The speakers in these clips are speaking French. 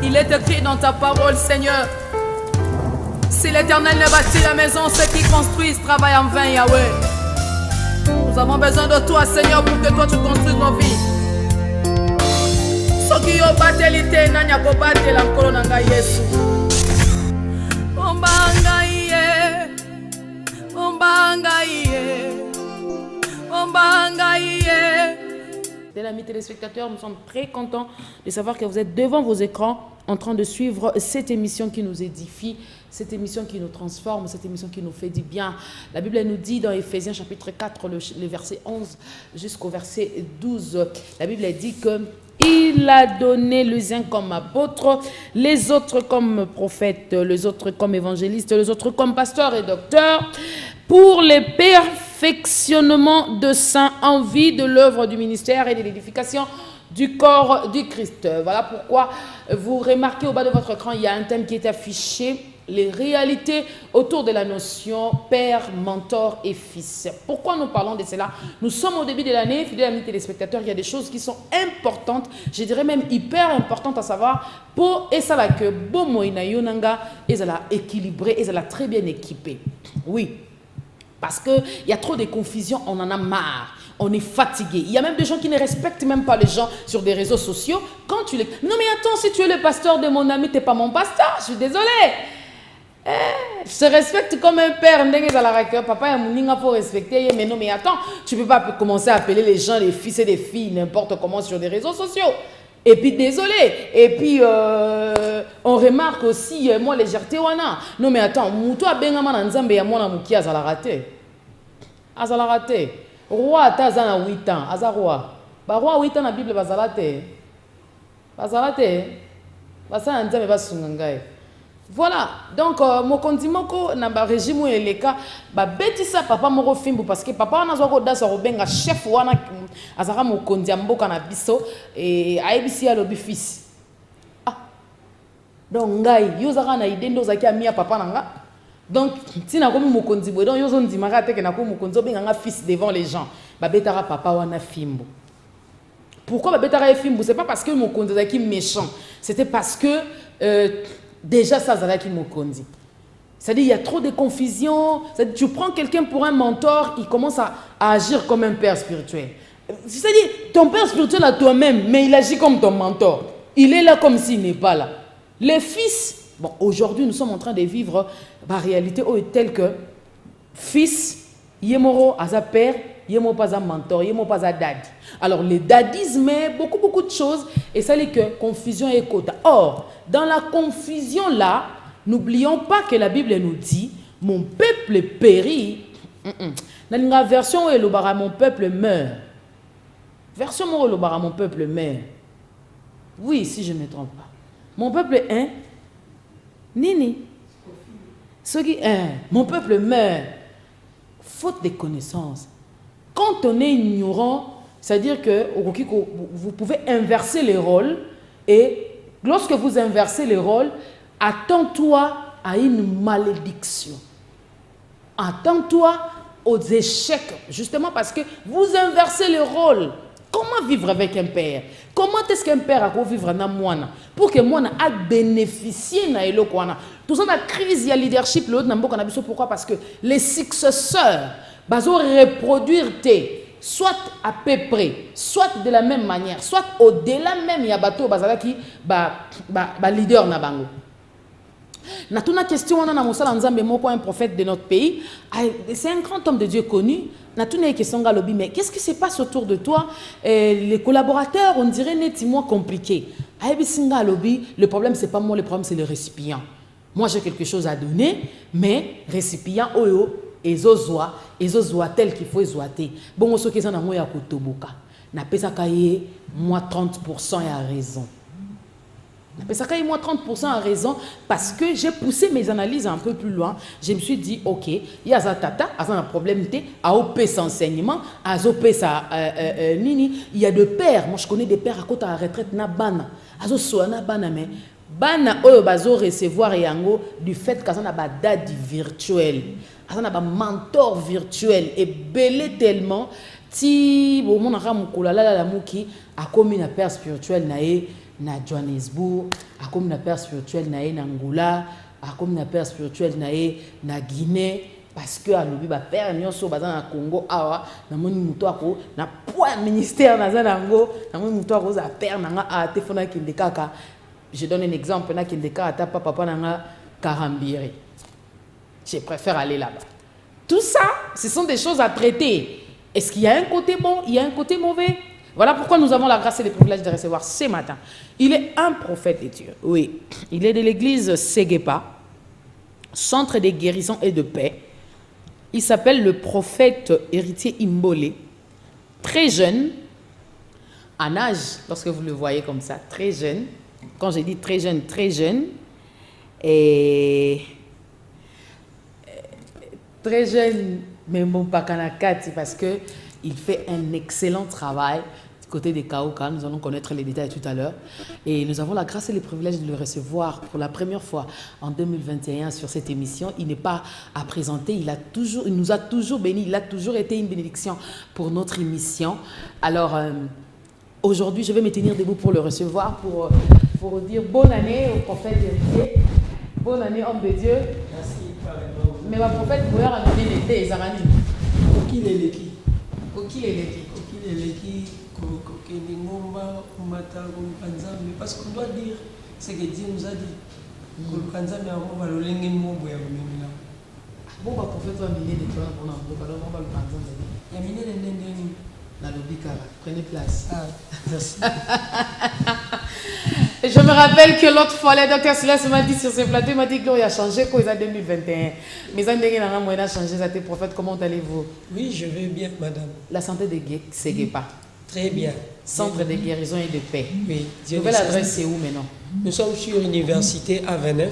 Il est écrit dans ta parole, Seigneur. Si l'Éternel ne bâtit la maison, ceux qui construisent travaillent en vain, Yahweh. Nous avons besoin de toi, Seigneur, pour que toi tu construises nos vies. Soki yo batelite nani akobatela nkolo na ngai Yesu. Ombanga iye. Ombanga iye. Ombanga iye. Amis téléspectateurs, nous sommes très contents de savoir que vous êtes devant vos écrans en train de suivre cette émission qui nous édifie, cette émission qui nous transforme, cette émission qui nous fait du bien. La Bible nous dit dans Éphésiens chapitre 4, le verset 11 jusqu'au verset 12, la Bible dit que il a donné les uns comme apôtres, les autres comme prophètes, les autres comme évangélistes, les autres comme pasteurs et docteurs, pour les perfectionnement de saints en vue de l'œuvre du ministère et de l'édification du corps du Christ. Voilà pourquoi vous remarquez au bas de votre écran, il y a un thème qui est affiché, les réalités autour de la notion père, mentor et fils. Pourquoi nous parlons de cela? Nous sommes au début de l'année, fidèles amis téléspectateurs, il y a des choses qui sont importantes, je dirais même hyper importantes à savoir pour et ça là que Bomoina Yonanga est équilibré, est très bien équipé. Oui. Parce qu'il y a trop de confusion, on en a marre, on est fatigué. Il y a même des gens qui ne respectent même pas les gens sur des réseaux sociaux. Quand tu les... Non mais attends, si tu es le pasteur de mon ami, tu n'es pas mon pasteur, je suis désolée. Je te respecte comme un père. Papa il faut respecter. Mais non mais attends, tu ne peux pas commencer à appeler les gens, les fils et les filles, n'importe comment sur des réseaux sociaux. Et puis, désolé. Et puis, on remarque aussi, moi, légèreté, wana. Non, mais attends, Moutou a bien gamin nzambe ya mwana muki azala raté. Azala raté. Roi tazana 8 ans, aza roi. Ba roi 8 ans na Bible bazala te. Bazala te. Basa nzambe basunga ngai. Voilà, donc mokondi moko na ba régime eleka ba betisa papa moko fimbu parce que papa wana zwa ko dasa robenga chef wana azaka mokondi mboka na biso et aibisi ya lobi fils. Ah. Donc ngai yo zaka na idée ndo zaki amia papa nanga. Donc tina komi mokondi boy donc yo zo ndimaka teke na ko mokondi obenga nga fils devant les gens. Ba betara papa wana fimbu. Pourquoi ba betara fimbu? C'est pas parce que mokondi zaki méchant, c'était parce que déjà, ça, c'est qui me conduit. C'est-à-dire qu'il y a trop de confusion. Tu prends quelqu'un pour un mentor, il commence à agir comme un père spirituel. C'est-à-dire, ton père spirituel à toi-même, mais il agit comme ton mentor. Il est là comme s'il n'est pas là. Les fils, bon, aujourd'hui, nous sommes en train de vivre la réalité telle que fils, yemoro, asa père, yemo pas un mentor, yemo pas un dad. Alors, le dadisme, beaucoup de choses, et ça dit que confusion et quota. Or, dans la confusion là, n'oublions pas que la Bible nous dit, mon peuple périt. Dans la version où le bara, mon peuple meurt. Version où le bara, mon peuple meurt. Oui, si je ne me trompe pas. Mon peuple est Nini. Ce qui est, mon peuple meurt. Faute de connaissances. Quand on est ignorant, c'est-à-dire que vous pouvez inverser les rôles et lorsque vous inversez les rôles, attends-toi à une malédiction. Attends-toi aux échecs, justement parce que vous inversez les rôles. Comment vivre avec un père? Comment est-ce qu'un père a vivre avec moi? Pour que moi a bénéficié de tout ça, la crise de leadership, pourquoi? Parce que les successeurs, ils vont reproduire soit à peu près, soit de la même manière, soit au-delà même, il y a bateau qui leader na bango. Na tuna question on a Moussa Nzambe moko un prophète de notre pays, c'est un grand homme de Dieu connu. Na tuna question galobi mais qu'est-ce qui se passe autour de toi? Les collaborateurs, on dirait nettement compliqué. Ayebisinga lobi, le problème c'est pas moi, le problème c'est le récipient. Moi j'ai quelque chose à donner, mais récipient oyo ezozwa tel qu'il faut ezoiter. Bon ce qui est na moya kotoboka. Na pesa kaye moi 30% et à raison. Ça a moi 30% à raison parce que j'ai poussé mes analyses un peu plus loin. Je me suis dit, ok, il y a tata, il y a un problème, il y a un enseignement, il y a des pères. Moi, je connais des pères à côté de la retraite, na bana, mais bana oyo bazo recevoir yango du fait qu'ils ont un dadi virtuel, ils ont un mentor virtuel et belé tellement ti bomonaka mokolo alala moki akomi na père spirituel na ye na Johannesburg, akomi na père spirituel na ye na Angola, akomi na père spirituel na ye na Guinée, parce que alobi ba père nyonso baza na Congo awa na moni muto ako na point ministère na za nango na moni muto ako za père nanga a tefona kinde kaka. Je donne un exemple na kinde kaka ta papa nanga Karambiri. Je préfère aller là-bas. Tout ça, ce sont des choses à traiter. Est-ce qu'il y a un côté bon, il y a un côté mauvais? Voilà pourquoi nous avons la grâce et le privilège de recevoir ce matin. Il est un prophète de Dieu. Oui, il est de l'église Segepa, centre de guérison et de paix. Il s'appelle le prophète héritier Imbole. Très jeune, en âge, lorsque vous le voyez comme ça, très jeune. Quand je dis très jeune, et très jeune, mais bon, pas Kanakati, parce qu'il fait un excellent travail du côté des Kaouka. Nous allons connaître les détails tout à l'heure. Et nous avons la grâce et le privilège de le recevoir pour la première fois en 2021 sur cette émission. Il n'est pas à présenter, il nous a toujours bénis, il a toujours été une bénédiction pour notre émission. Alors, aujourd'hui, je vais me tenir debout pour le recevoir, pour dire bonne année au prophète héritier. Bonne année, homme de Dieu. Merci. Mais ma prophète, vous avez amené l'été, ils ont amené. Qui est l'équipe? Qui est l'équipe? Qui est l'équipe? Parce qu'on doit dire ce que Dieu nous a dit. Bon, ma prophète va amener des plans pour nous. Alors, on va le prendre. Prenez place. Ah, merci. Je me rappelle que l'autre fois, le docteur Silas m'a dit sur ce plateau, il m'a dit qu'il a changé quand il a 2021. Mais il a changé, ça tes prophètes, comment allez-vous? Oui, je vais bien, madame. La santé de Segepa. Très bien. Centre de guérison et de paix. Oui. Nouvelle adresse, c'est où maintenant? Nous sommes sur l'université A29,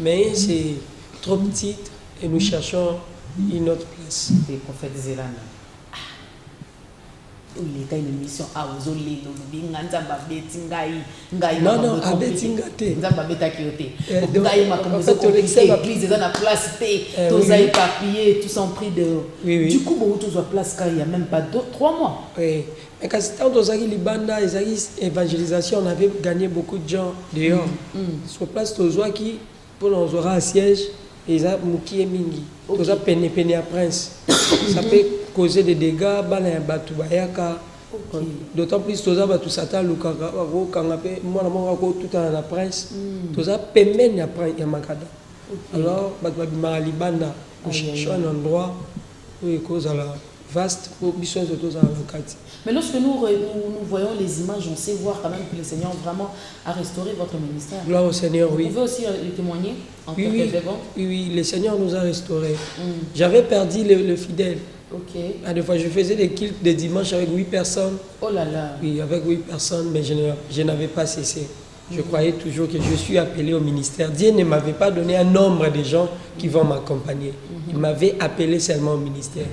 mais c'est trop petit et nous cherchons une autre place. Des prophètes Zélana. Il y a une émission à Ozolé, non, non, à Betingate. L'église est dans la place, tous ont papier, tous ont pris de. Du coup, tous ont place car il n'y a même pas 3 mois. Oui, mais quand c'était dans Libanda, l'évangélisation, on avait gagné beaucoup de gens dehors. Sur place, tous qui pour nous aura un siège, ils ont Mouki et Mingi. Tous ont peine à Prince. Ça peut causer des dégâts, d'autant plus tous ont tout Satan, le Kanapé, moi, tout à la presse, tous ont peine à Makada. Alors, Libanda, nous cherchons un endroit où il cause à la vaste prohibition de tous à la. Mais lorsque nous voyons les images, on sait voir quand même que le Seigneur vraiment a restauré votre ministère. Gloire au Seigneur, oui. Vous pouvez aussi le témoigner en tant que devant? Oui, le Seigneur nous a restaurés. J'avais perdu le fidèle. Ok. Des fois, je faisais des cultes de dimanche avec 8 personnes. Oh là là. Oui, avec 8 personnes, mais je n'avais pas cessé. Je croyais toujours que je suis appelé au ministère. Dieu ne m'avait pas donné un nombre de gens qui vont m'accompagner. Il m'avait appelé seulement au ministère.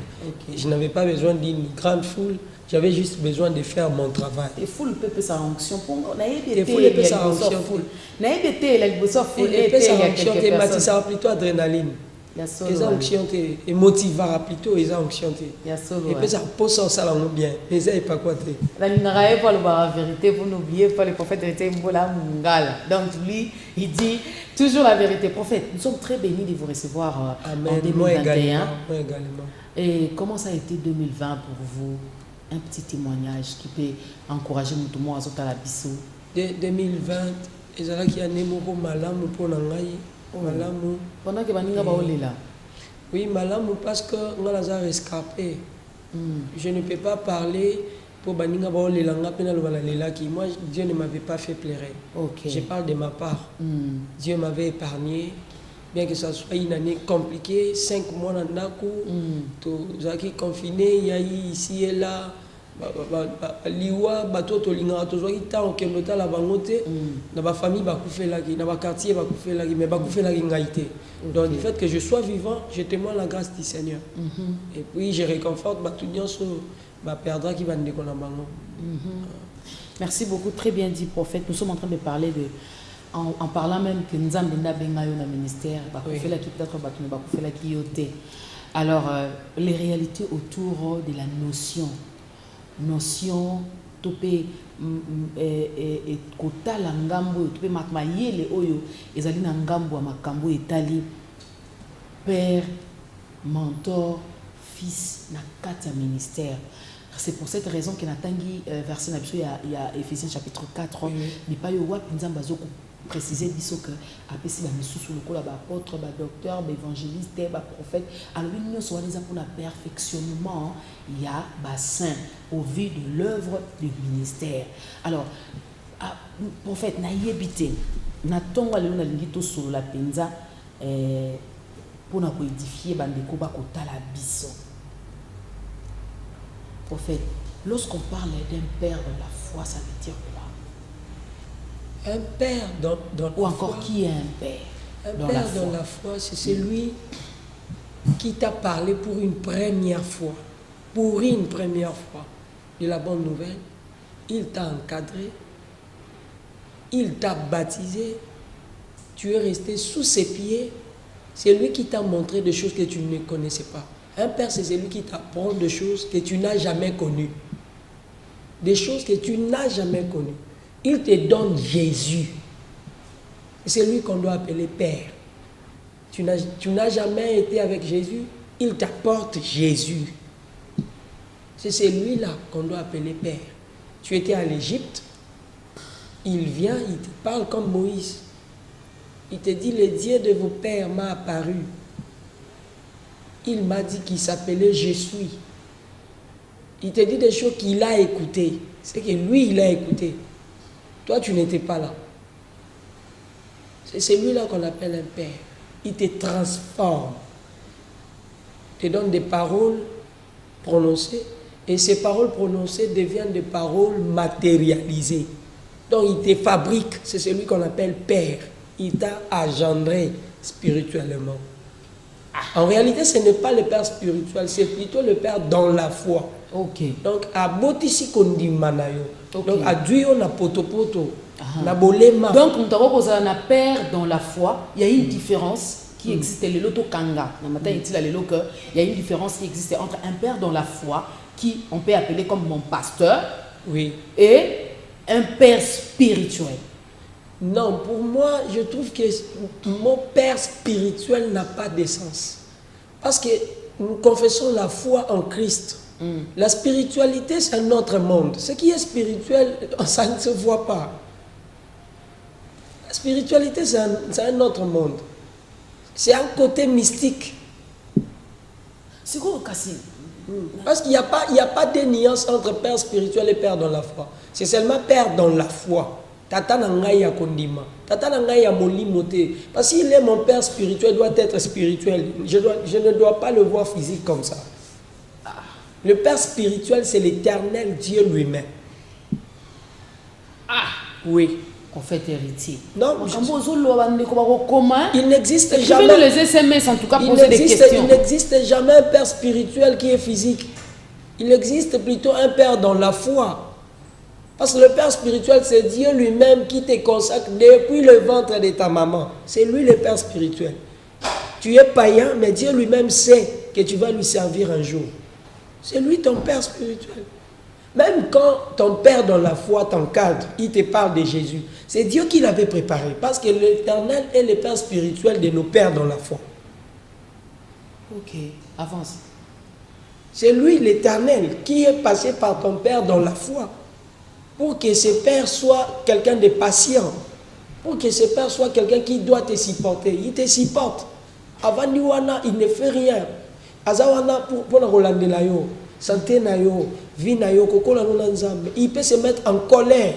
Je n'avais pas besoin d'une grande foule. J'avais juste besoin de faire mon travail. Et foule peut sa onction pour nous. Et foule peut sa onction. Et ça plutôt adrénaline. Les onctions et motivera plutôt les onctions. Et puis ça pose ça bien. Mais ça n'est pas quoi. La n'arrive pas la vérité, vous n'oubliez pas le prophète était Mbola Mungala. Donc lui, il dit toujours la vérité. Prophète, nous sommes très bénis de vous recevoir en 2021. Moi également. Et comment ça a été 2020 pour vous? Un petit témoignage qui peut encourager tout le monde à sauter à la bissou. 2020, ils ont qui a némoko malamu pour nangai. Malamu. Pendant que baninga baolela. Oui, malamu parce que on a rescapé. Je ne peux pas parler pour baninga baolela ngapena lobalela qui moi Dieu ne m'avait pas fait pleurer. Je parle de ma part. Dieu m'avait épargné. Bien que ça soit une année compliquée, 5 mois dans Naku, tous qui confinés, il y a ici et là, liwa, bateau tolinga, tous qui tant que nous la bangote, dans ma famille bakoufé là, dans ma quartier bakoufé là, mais bakoufé là ngaïté. Donc du fait que je sois vivant, je témoigne la grâce du Seigneur. Et puis je réconforte batunion sur ma perdra qui va nous déconner bango. Merci beaucoup, très bien dit prophète. Nous sommes en train de parler de en parlant même que nous avons un ministère, alors les réalités autour de la notion notion topé kotala ngambo topé matmayele oyo ezali na ngambo ya makambo etali père mentor fils na kati ya ministère. C'est pour cette raison que natangi verset na biso ya Éphésiens chapitre 4 mais pas yo wa nzamba zoko préciser biso que apesi ba misusu lokola ba apôtre ba docteur ba évangéliste ba prophète alors nous sommes les pour la perfectionnement il y a ba saint au vu de l'œuvre du ministère. Alors prophète na yebité na tonga lelo na lingito solo la penza pour na ko édifier bandeko ba kotala biso. Prophète, lorsqu'on parle d'un père dans la foi, ça veut dire quoi? Un père dans ou encore foi, qui est un père? Un père dans la foi, c'est celui qui t'a parlé pour une première fois. Pour une première fois de la bonne nouvelle. Il t'a encadré. Il t'a baptisé. Tu es resté sous ses pieds. C'est lui qui t'a montré des choses que tu ne connaissais pas. Un père, c'est celui qui t'apprend des choses que tu n'as jamais connues. Des choses que tu n'as jamais connues. Il te donne Jésus. C'est lui qu'on doit appeler père. Tu n'as jamais été avec Jésus. Il t'apporte Jésus. C'est celui-là qu'on doit appeler père. Tu étais à l'Égypte. Il vient, il te parle comme Moïse. Il te dit, le Dieu de vos pères m'a apparu. Il m'a dit qu'il s'appelait Je suis. Il te dit des choses qu'il a écoutées. C'est que lui, il a écouté. Toi, tu n'étais pas là. C'est celui-là qu'on appelle un père. Il te transforme. Il te donne des paroles prononcées. Et ces paroles prononcées deviennent des paroles matérialisées. Donc, il te fabrique. C'est celui qu'on appelle père. Il t'a engendré spirituellement. En réalité, ce n'est pas le père spirituel, c'est plutôt le père dans la foi. Ok. Donc, à Botisi Kondi Manayo. Donc, à Duyo na Potopoto. Na Bolema. Donc, nous avons posé un père dans la foi. Il y a une différence qui existe. Le loto kanga. Il y a une différence qui existe entre un père dans la foi, qui on peut appeler comme mon pasteur, oui, et un père spirituel. Non, pour moi, je trouve que mon père spirituel n'a pas d'essence. Parce que nous confessons la foi en Christ. La spiritualité, c'est un autre monde. Ce qui est spirituel, ça ne se voit pas. La spiritualité, c'est un autre monde. C'est un côté mystique. C'est quoi, Kassi? Parce qu'il n'y a pas de nuance entre père spirituel et père dans la foi. C'est seulement père dans la foi. Tata Nangaya Kondima. Tata Nangaya Molimote. Parce qu'il est mon père spirituel, doit être spirituel. Je ne dois pas le voir physique comme ça. Le père spirituel, c'est l'éternel Dieu lui-même. Ah, oui. En fait, héritier. Non, il n'existe jamais. Les SMS, en tout cas, poser des questions. Il n'existe jamais un père spirituel qui est physique. Il existe plutôt un père dans la foi. Parce que le père spirituel, c'est Dieu lui-même qui te consacre depuis le ventre de ta maman. C'est lui le père spirituel. Tu es païen, mais Dieu lui-même sait que tu vas lui servir un jour. C'est lui ton père spirituel. Même quand ton père dans la foi t'encadre, il te parle de Jésus. C'est Dieu qui l'avait préparé. Parce que l'Éternel est le père spirituel de nos pères dans la foi. Ok, avance. C'est lui l'Éternel qui est passé par ton père dans la foi. Pour que ce père soit quelqu'un de patient. Pour que ce père soit quelqu'un qui doit te supporter. Il te supporte. Avant Niwana, il ne fait rien. Azawana pour la Rolande Nayo, santé Nayo, vie Nayo, Kokola Nonanzambe. Il peut se mettre en colère.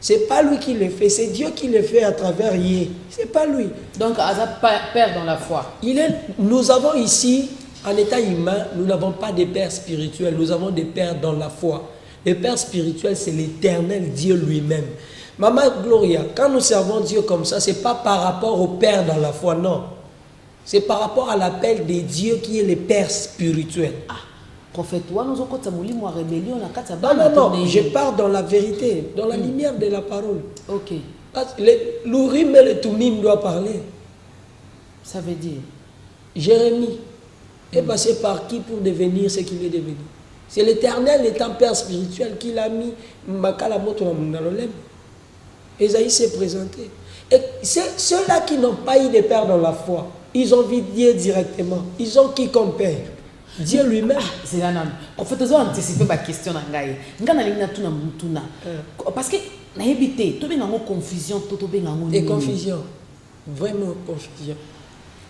C'est pas lui qui le fait, c'est Dieu qui le fait à travers Yé. C'est pas lui. Donc, Azab père dans la foi. Nous avons ici, en état humain, nous n'avons pas de père spirituel, nous avons des pères dans la foi. Le père spirituel, c'est l'éternel Dieu lui-même. Maman Gloria, quand nous servons Dieu comme ça, ce n'est pas par rapport au père dans la foi, non. C'est par rapport à l'appel de Dieu qui est le père spirituel. Ah. Prophète, non, non, je pars dans la vérité, dans la lumière de la parole. Ok. L'Urim et le Tumim doivent parler. Ça veut dire Jérémie est passé par qui pour devenir ce qu'il est devenu? C'est l'Éternel étant Père spirituel qui l'a mis Makala Moto dans le lème. Esaïe s'est présenté. Et ceux-là qui n'ont pas eu de père dans la foi, ils ont vu Dieu directement. Ils ont qui comme père? Dieu lui-même. C'est là, non. En fait, ils ont anticipé ma question. Parce que, na évité, tout bien en confusion, tout bien en et confusion. Vraiment confusion.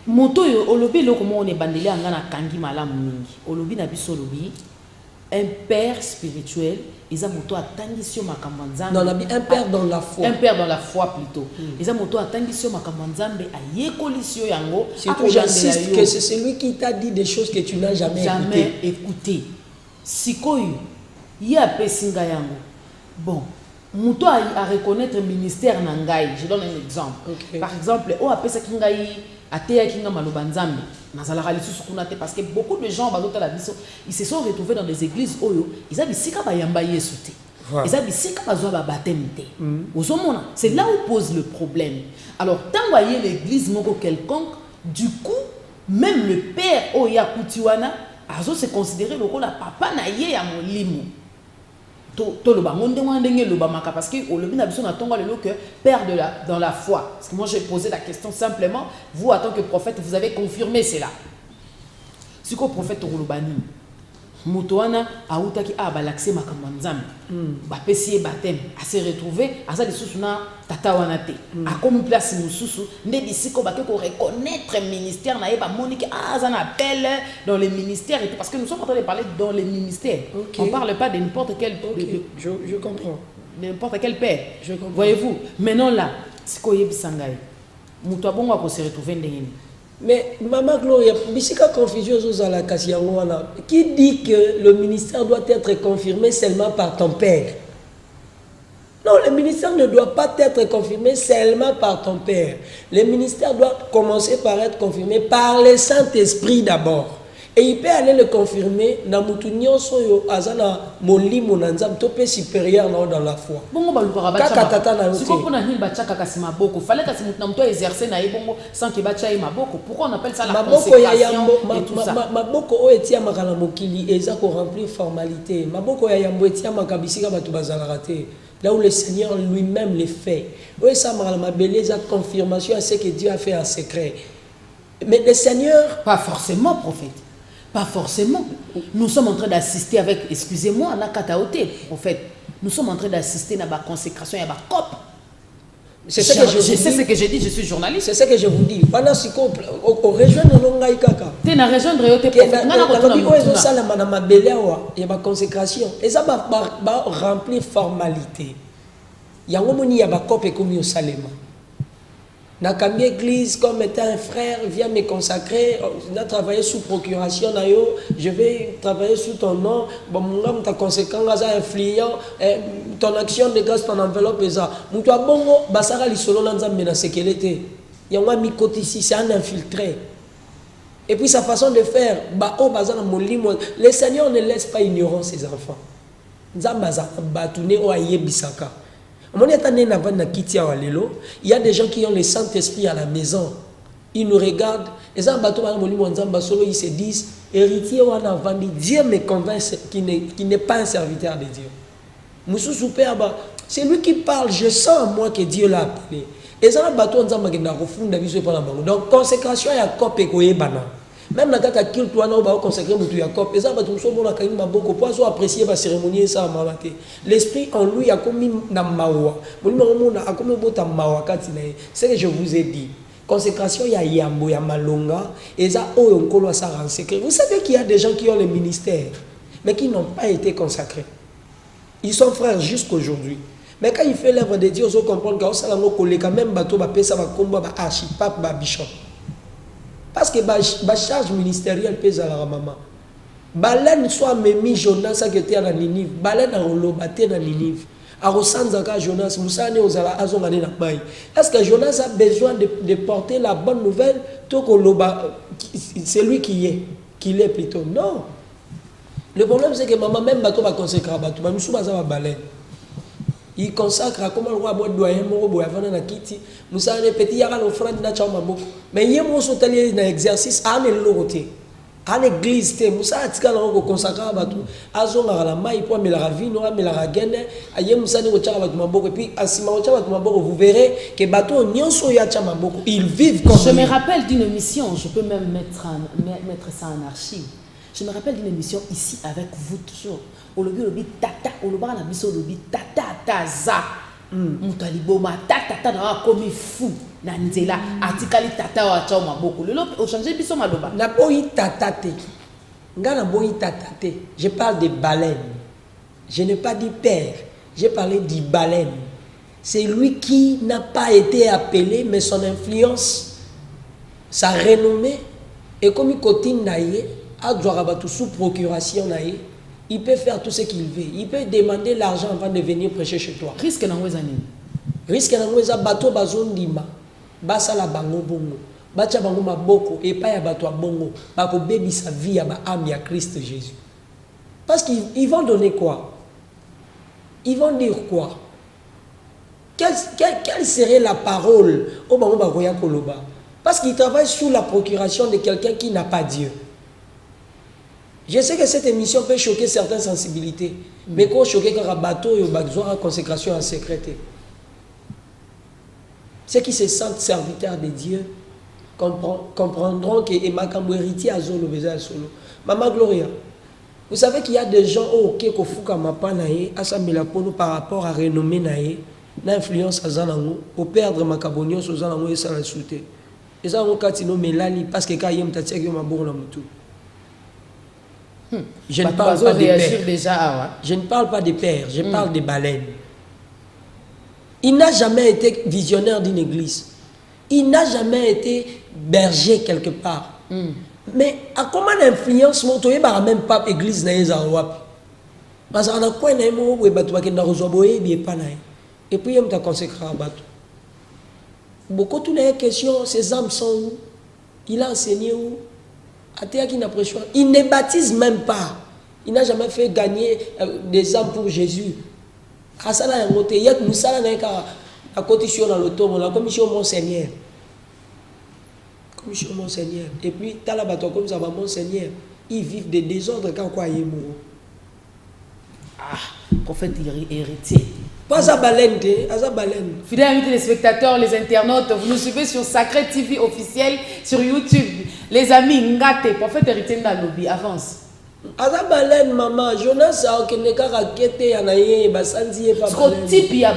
Moto yo olobi lo comment on est bandélé angana kangi malamu mingi. Olobi na biso olobi un père spirituel, ils ont moto attention makambo nzambe. Non, un père dans la foi. Un père dans la foi plutôt. Ils ont moto attention makambo nzambe ayekolisio yango. Surtout j'insiste que c'est celui qui t'a dit des choses que tu n'as jamais écouté. Sikoyu, y a pesinga yango. Bon, moto à reconnaître le ministère nangai. Je donne un exemple. Okay. Par exemple, o apesa kingai ateya kinga maloba nzambe. Parce que beaucoup de gens ils se sont retrouvés dans des églises oyo ils avaient sika bayamba yesu te ils avaient sika bazwa ba baptême te. C'est là où pose le problème. Alors tant voyez l'église moko quelconque, du coup même le père oya kutiwana azo se considérer le la papa na ye ya molimo. Parce que père dans la foi. Parce que moi j'ai posé la question simplement, vous en tant que prophète, vous avez confirmé cela. Si le prophète Olobani, Motoana a outaki a balaxé makambanzam, bapesi baptême, a se retrouver, a ça des sousuna tatawanate, a comme place mususu, ne d'ici qu'on va reconnaître le ministère naïba monique a un appel dans les ministères et tout parce que nous sommes en train de parler dans les ministères. Okay. On ne parle pas de n'importe quel. Okay. Je comprends. N'importe quel père. Je comprends. Voyez-vous. Maintenant là, c'est quoi Yebisangay? Moutouabongo a se retrouver ndengeni. Mais Maman Gloria, qui dit que le ministère doit être confirmé seulement par ton père? Non, le ministère ne doit pas être confirmé seulement par ton père. Le ministère doit commencer par être confirmé par le Saint-Esprit d'abord. Et il peut aller le confirmer dans Moutounion Soyo Azana Moli Monanzam Topé supérieur dans la foi. Bongo balukara bacha. Si qu'on a une bacha kakasima boko, fallait que si Moutounamto exercer na bongo sans que bacha maboko. Pourquoi on appelle ça la consécration et tout ça? Maboko o etia makala mokili eza ko remplir formalité. Maboko ya yambo etia makabisika batu bazalakate. Là où le Seigneur lui-même les fait. Oui, ça m'a beleza confirmation à ce que Dieu a fait en secret. Mais le Seigneur... Pas forcément, prophète. Pas forcément. Nous sommes en train d'assister avec, excusez-moi, Nakataote, prophète. Nous sommes en train d'assister à la consécration et à la COP. C'est ce que je sais ce que j'ai dit, je suis journaliste. C'est ce que je vous dis. Pendant ce qu'on rejoindre nos kaka. Tu n'as rejoindre tes prophètes. Il y a ma consécration. Et ça va remplir formalité. Il y a un moment où il y a ma COP et comme au Salema. Dans la église, comme étant un frère, vient me consacrer. On a travaillé sous procuration. Je vais travailler sous ton nom. Bon, mon ta conséquence influent. Ton action de grâce, ton enveloppe est ça. Moutoua bongo, basara li solo lanzambe na sécurité. Il y a un micro ici, c'est un infiltré. Et puis sa façon de faire, le Seigneur ne laisse pas ignorant ses enfants. Nzambaza batune o ayebisaka. Il y a des gens qui ont le Saint-Esprit à la maison. Ils nous regardent. Ils se disent, héritier, Dieu me convainc qu'il n'est pas un serviteur de Dieu. C'est lui qui parle. Je sens en moi que Dieu l'a appelé. Donc, consécration, il y a copé. Même dans le culte, on a consacré à Cop. L'esprit en lui a commis na mawa. C'est ce que je vous ai dit. Consécration, il y a Yambo, il y a Malonga. Et ça, vous savez qu'il y a des gens qui ont le ministère, mais qui n'ont pas été consacrés. Ils sont frères jusqu'aujourd'hui. Mais quand il fait l'œuvre de Dieu, on comprend que même bateau, ça va combattre archipape, bishop. Parce que la charge ministérielle pèse à la maman. Balen soit Memi Jonas qui était à Ninive. Balen a olobaté dans Ninive. A Rosanzaka Jonas, Moussane Ozala Azongane na Baye. Est-ce que Jonas a besoin de porter la bonne nouvelle? C'est lui qui est plutôt. Non. Le problème c'est que maman même bateau va consacrer à bateau. Même sous baza balen. Il consacre à comment le roi doyen moro avant na kiti musa ne petit yara l'offrande na chama beaucoup mais il y a mon sotalier dans exercice à ne l'oroté à l'église te musa atika na ko consacrer batu azonga la mai po melara vino melara gene aye musa ni ko tchaka batu maboko et puis asima ko tchaka batu maboko vous verrez que batu nyonso ya tcha maboko ils vivent comme je me rappelle d'une émission, je peux même mettre ça en archive. Je me rappelle d'une émission ici avec vous toujours. Au lobby tata, au lobby na biso lobby tata taza. Mutaliboma tata na comme fou na nzela atikali tata wa cha maboko. Lelo o changer biso maloba. Na boyi tata te. Nga na boyi tata te. Je parle de baleine. Je n'ai pas dit père, j'ai parlé de baleine. C'est lui qui n'a pas été appelé, mais son influence, sa renommée, et comme il continue naïe, à Djouarabatu sous procuration naïe, il peut faire tout ce qu'il veut. Il peut demander l'argent avant de venir prêcher chez toi. Risque na ngwezani. Risque na ngweza bato bazondima, basa la bango bongo, bacha bango maboko, et pas ya bato bongo, bako baby sa vie à ba âme ya Christ Jésus. Parce qu'ils vont donner quoi? Ils vont dire quoi? Quelle serait la parole au moment où Koloba? Parce qu'ils travaillent sous la procuration de quelqu'un qui n'a pas Dieu. Je sais que cette émission peut choquer certaines sensibilités, mais quand choquer un bateau et une consécration en secret. Ceux qui se sentent serviteurs de Dieu comprendront que Emakambo héritier a Zolo Beza Solo. Maman Gloria, vous savez qu'il y a des gens qui ont fait par rapport à renommée l'influence à Zanango, pour perdre ma cabonion sur Zanango et ça la souté. Et ça, on a Melali parce que quand il y a un tatia qui m'a bon dans tout. Je ne parle pas des pères. Je ne parle pas des pères, je parle des baleines. Il n'a jamais été visionnaire d'une église. Il n'a jamais été berger quelque part. Mais à comment l'influence monte même pas église naïza wapi. Parce qu'on a quoi naïmo ou batouba qui n'a reçu boye bien pas naï. Et puis il m'a consacré à bateau. Beaucoup de les questions, ces âmes sont où? Il a enseigné où? Il ne baptise même pas. Il n'a jamais fait gagner des âmes pour Jésus. À ça là, il y a une salle à côté sur l'automne, la commission Monseigneur. Commission Monseigneur. Et puis, t'as la bateau comme ça, Monseigneur. Ils vivent des désordres quand quoi il est mort. Ah, prophète héritier. Pas à baleine, à baleine. Fidèles amis téléspectateurs, les internautes, vous nous suivez sur Sacré TV officiel, sur YouTube. Les amis, ngate, prophète héritier dans le lobby, avance. À baleine, maman, Jonas a aucun cas à quitter, à naïe, basanzi et pas baleine. Ce type, il y a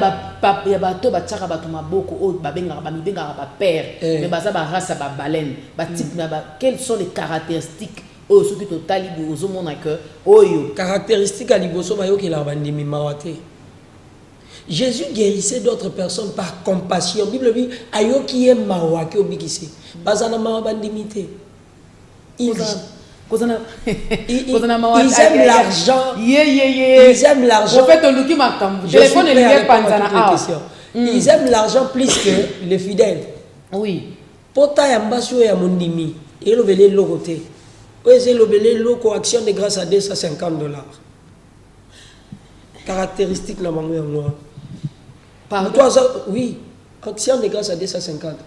bateau, batchara, batuma boko, ou babenga, bamibenga, père, mais baza race à baleine. Quelles sont les caractéristiques? Oh, ce qui est total, aux hommes que, oh yo. Caractéristiques à l'iboso, mayo qui l'a vendu, mawate. Jésus guérissait d'autres personnes par compassion. Bible dit ayo qui est mawake obikisi. Bazana mawabandimité. Ils aiment l'argent. Ils aiment l'argent. Ils aiment l'argent plus que les fidèles. Oui. Pota yambasu ya mondimi. Et le velé locoté. Oeze le velé loco action de grâce à $250. Caractéristique la mango yango. Oui, action de grâce à 250.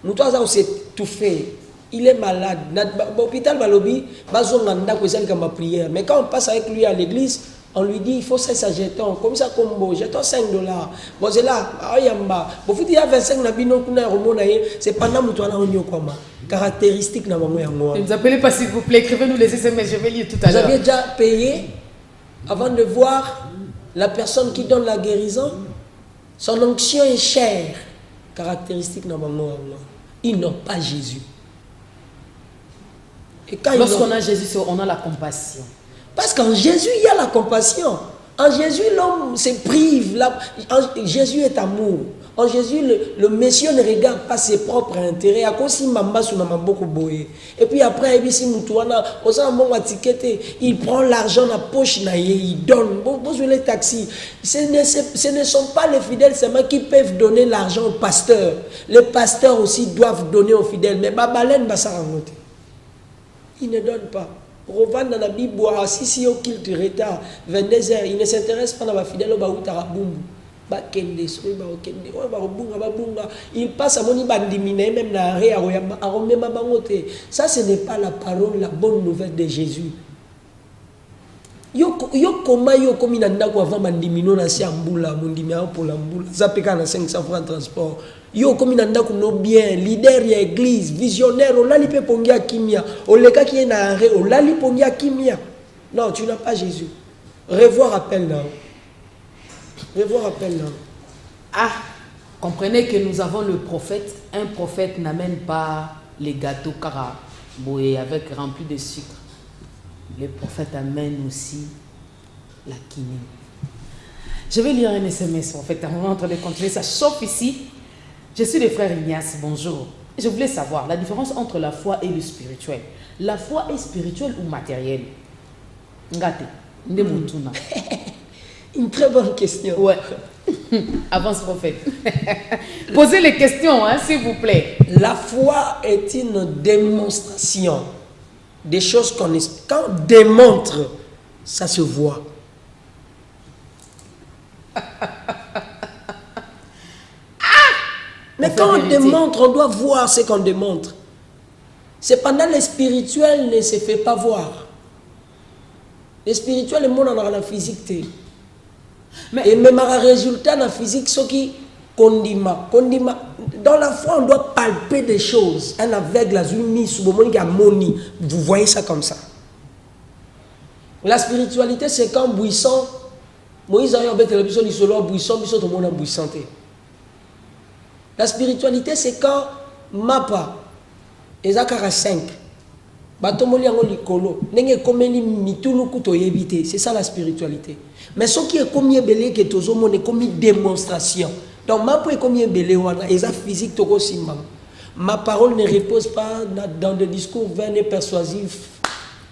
Moutoisa s'est tout fait. Il est malade. L'hôpital Balobi, bazonganda kozali kamba prière. Mais quand on passe avec lui à l'église, on lui dit il faut 5 jetons. Comme ça, combo, jeton $5. Bon, c'est là, ayamba. Bon, il y a 25 nabino kuna romona c'est pendant moutoana onyo koma. Caractéristique na mango yango. Ne vous appelez pas s'il vous plaît, écrivez-nous les SMS, je vais lire tout à l'heure. Vous aviez déjà payé avant de voir la personne qui donne la guérison? Son onction est chère. Caractéristique normalement. Ils n'ont pas Jésus. Lorsqu'on a Jésus, on a la compassion. Parce qu'en Jésus, il y a la compassion. En Jésus, l'homme se prive. Jésus est amour. En Jésus, le Messie ne regarde pas ses propres intérêts. Et puis après, il prend l'argent dans la poche, il donne. Les taxis. Ce ne sont pas les fidèles seulement qui peuvent donner l'argent aux pasteurs. Les pasteurs aussi doivent donner aux fidèles. Mais ils ne donnent pas. Rovan dans la Bible, si au culte retard, 22h, il ne s'intéresse pas dans la fidèle au Baoutara Boumou. Il passe à mon bandimine, même la ça, ce n'est pas la parole, la bonne nouvelle de Jésus. Yo koma yo komi na ndako avant bandimino na si ambula mondimi pour l'ambula zapeka na 500 francs transport yo komi na ndako no bien leader ya église visionnaire olali pe pongia kimia oleka ki na arrêt olali pongia kimia. Non, tu n'as pas Jésus. Revoir appel là. Revoir appel là. Ah, comprenez que nous avons le prophète. Un prophète n'amène pas les gâteaux caraboués avec remplis de sucre. Le prophète amène aussi la quinine. Je vais lire un SMS en fait, avant de continuer. Ça chauffe ici. Je suis le frère Ignace, bonjour. Je voulais savoir la différence entre la foi et le spirituel. La foi est spirituelle ou matérielle? Ngate, ndemutuna. Une très bonne question. Ouais. Avance prophète. Posez les questions, hein, s'il vous plaît. La foi est une démonstration des choses qu'on espère. Quand on démontre, ça se voit. Mais quand on démontre, on doit voir ce qu'on démontre. Cependant, le spirituel ne se fait pas voir. Le spirituel, le monde en a la physique. Et même un résultat dans la physique, ce qui condima. Dans la foi, on doit palper des choses. Un aveugle, la zumi, vous voyez ça comme ça. La spiritualité, c'est quand buisson, Moïse a eu une télévision, il se l'a buisson, tout le monde a buissanté. La spiritualité, c'est quand Mapa, Ezakara 5, Batomoli Ango Likolo, Nenge Komeni Mitulu Kuto Yebite, c'est ça la spiritualité. Mais ce qui est comme belé que tous hommes est comme une démonstration. Donc ma est comme belé wana eza physique toko simba. Ma parole ne repose pas dans des discours vains et persuasifs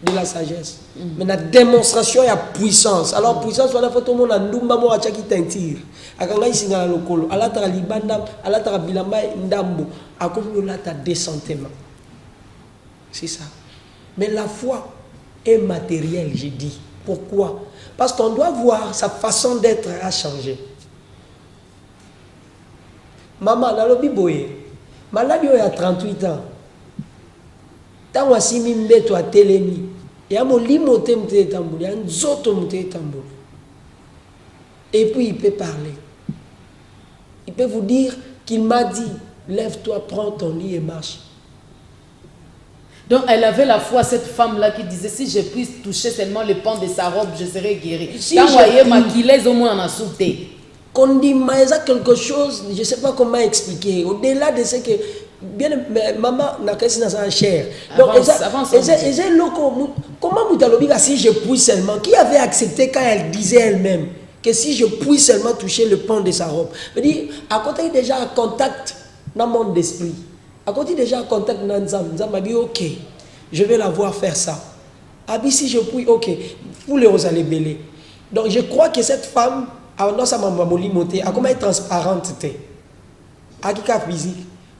de la sagesse. Mais la démonstration et la puissance. Alors puissance voilà faut tout le monde ndumba mo achaki tentire. Akanga isinga lokolo, alata libanda, alata bilamba ndambo, akomi lata décentement. C'est ça. Mais la foi est matérielle, j'ai dit. Pourquoi? Parce qu'on doit voir sa façon d'être a changé. Maman, dans le Biboye, malade a 38 ans. Tant que si mimbe toi télémi, il y a mon limoté mouté tambour, il y a un zoto mouté tambour. Et puis il peut parler. Il peut vous dire qu'il m'a dit, lève-toi, prends ton lit et marche. Donc elle avait la foi, cette femme-là qui disait, si je puisse toucher seulement le pan de sa robe, je serai guérie. Si quand vous voyez maquillez au moins en a sauté. Qu'on dit quelque chose, je ne sais pas comment expliquer. Au-delà de ce que bien maman n'a qu'à sa chair. Donc comment vous avez si je puis seulement, qui avait accepté quand elle disait elle-même que si je puis seulement toucher le pan de sa robe. Je dis à côté déjà en contact dans le monde d'esprit. À côté déjà en contact dans Nzam, Nzam m'a dit ok, je vais la voir faire ça. Abi si je puis ok, pour les allez belé. Donc je crois que cette femme non ça m'a monté, à comment être transparente physique.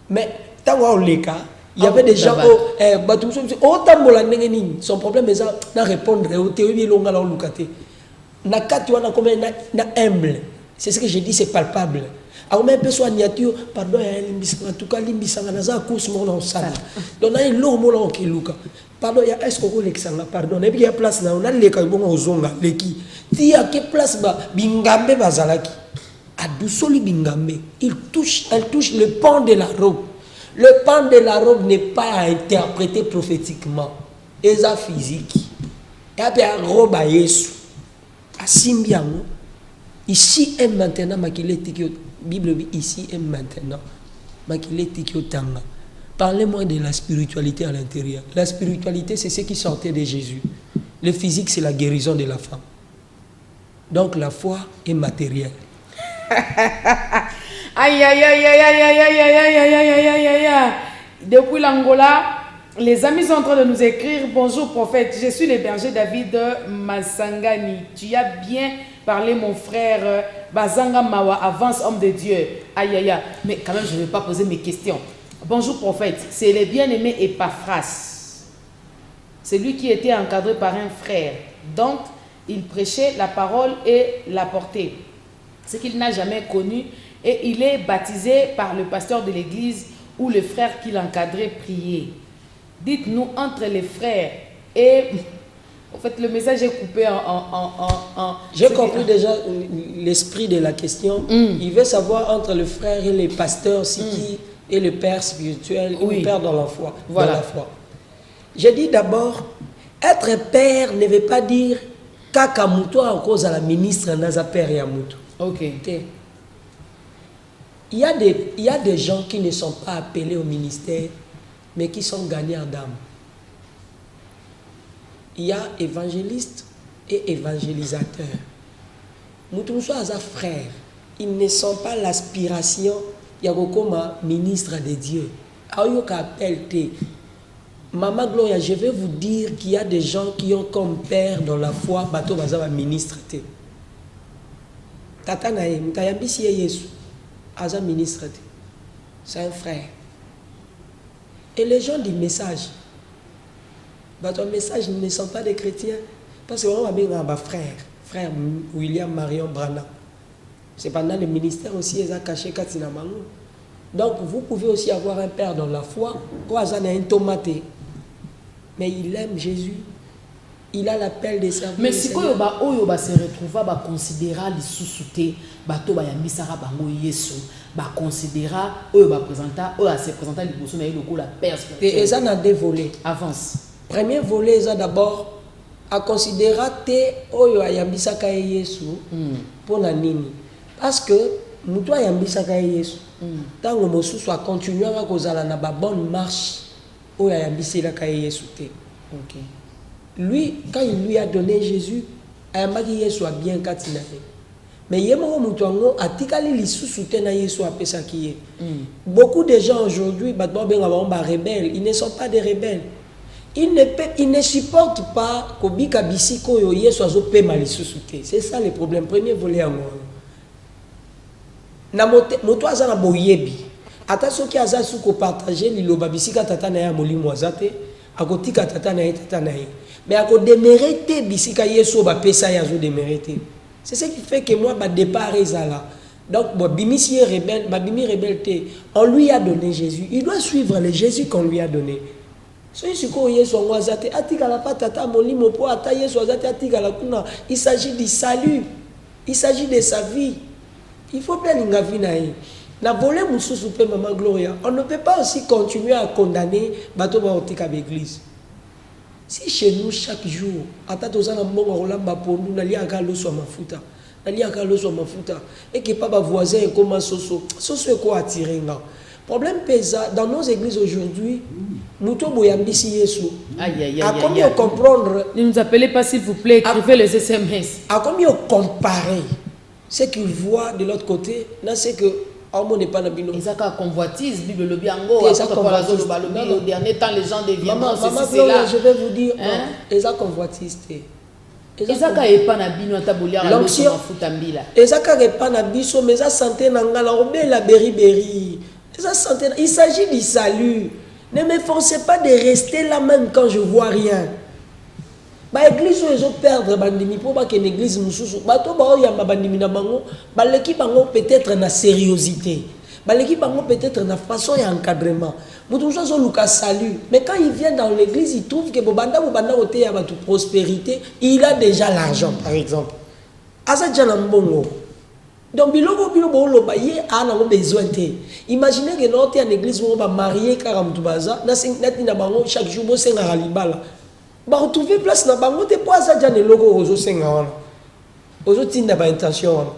Mais tant qu'on les cas, il y avait des gens son problème est ça répondre au théorie longa la lukate. Na katwa na comme na humble. C'est ce que je dis, c'est palpable. Alors même personne nature pardon en tout cas limbisanga na za course mo na sala. Donc na lo mo la ok luka. Pardon ya est-ce qu'on l'exanga pardon et puis il y a place na on a les ka bon ozonga leki. Ti a que place ba bingambe bazalaki. Adusoli bingambe, elle touche le pan de la robe. Le pan de la robe n'est pas à interpréter prophétiquement. Eza physique. Et puis la robe à Yesu. À Simbiango. Ici et maintenant, Bible ici et maintenant. Parlez-moi de la spiritualité à l'intérieur. La spiritualité, c'est ce qui sortait de Jésus. Le physique, c'est la guérison de la femme. Donc la foi est matérielle. Aïe, aïe, aïe, aïe, aïe, aïe, aïe, aïe, aïe, aïe, aïe, aïe, aïe, aïe. Depuis l'Angola, les amis sont en train de nous écrire. Bonjour prophète, je suis le berger David Masangani. Tu as bien parlé mon frère Bazanga Mawa, avance homme de Dieu. Aïe, aïe, aïe. Mais quand même, je ne vais pas poser mes questions. Bonjour prophète, c'est le bien-aimé Epaphras. C'est lui qui était encadré par un frère. Donc, il prêchait la parole et la portait. ce qu'il n'a jamais connu, et il est baptisé par le pasteur de l'église ou le frère qui l'encadrait prier. Dites-nous entre les frères et... En fait, le message est coupé en J'ai compris déjà l'esprit de la question. Il veut savoir entre le frère et les pasteurs, qui est le père spirituel ou le père dans la foi. Voilà. Dans la foi. J'ai dit d'abord, être père ne veut pas dire qu'Akamuto en cause à la ministre Naza père et Amuto. Ok. Il y a des gens qui ne sont pas appelés au ministère, mais qui sont gagnants d'âme. Il y a évangélistes et évangélisateurs. Nous tous sommes frères. Ils ne sont pas l'aspiration. Il y a comme ministre de Dieu. Maman Gloria, je vais vous dire qu'il y a des gens qui ont comme père dans la foi, bateau baza ministre. Tata nae, mtayambisi Yesu, aza ministre. C'est un frère. Et les gens du message, ton message ne sont pas des chrétiens. Parce que on va bien frère William Marion Brana. C'est pendant le ministère aussi, ils ont caché Katina Mango. Donc vous pouvez aussi avoir un père dans la foi, un tomate, mais il aime Jésus. Il a l'appel des services. Mais si on se retrouve à considérer les sous-soutés, bato ba yambisara bango Yesu, ba considérer eux ba présenter se présenter les personnes avec la perspective. Et ça n'a deux volets. Avance. Premier volet, c'est d'abord à considérer te oyo ayambisaka Yesu pour la nini. Parce que nous toi ayambisaka Yesu. Tant que mosusu a continué à kozala na ba bonne marche oyo ayambisaka Yesu te. OK. Lui, quand il lui a donné Jésus, ayambaki Yesu a bien katina. Mais yemoko mutuango atikali lisusu te na Yesu apesaki ye. Beaucoup de gens aujourd'hui, ba rebelles, ils ne sont pas des rebelles. Ils ne supportent pas kobika bisiko yo Yesu azope malisusu te. C'est ça le problème. Premier volet en moi. Na moto azana boyebi. Ata soki aza suko partager liloba bisika tata na ya molimo azate, akotika tata na ye. Mais ako démériter bisika Yesu ba pesa ya zo démériter. C'est ce qui fait que moi ba départ ezala. Donc bimisi rebelle, bimi rebelle te. On lui a donné Jésus. Il doit suivre le Jésus qu'on lui a donné. Il s'agit du salut, il s'agit de sa vie. Il faut bien l'ingavinaï. Na volé mususu pe maman Gloria. On ne peut pas aussi continuer à condamner bateau baotika l'église. Si chez nous chaque jour, atatozana mbongo rolamba pondu na liaka loso mafuta, na liaka loso mafuta, et que pas voisin comment soso est quoi attirer nga. Problème pesa dans nos églises aujourd'hui, Mouto Boyambisi Yesu. À combien comprendre? Ne nous appelez pas s'il vous plaît, écrivez les SMS. À combien comparer ce qu'ils voient de l'autre côté, là c'est que on n'est pas dans bino. Ils ont convoitise, Bible le biango. Au dernier temps, les gens deviennent. Maman, je vais vous dire, ils ont convoitise. Ezaka epa na bino atabolia la loso mafuta mbila. Ezaka epa na biso mais ça santé na ngala obela beri. Il s'agit du salut. Ne me forcez pas de rester là même quand je vois rien. Ba église ils ont perdre bandimi pour pas que l'église nous sous bato ba oyamba bandimi na bango ba l'équipe bango peut-être na sérieuxité. Ba l'équipe bango peut-être na façon et encadrement. Mutu so luka salut. Mais quand il vient dans l'église, il trouve que bobanda ote ya batu prospérité, il a déjà l'argent par exemple. Asa jana mbongo. Donc biloko lo ba ye ana ngo besoin te. Imaginez que notre en église on va marier car mutu baza na singati na bango chaque jour bo senga halibala. Ba retrouver place na bango te po asa jana logo ozo senga wana. Ozo tinda ba intention wana.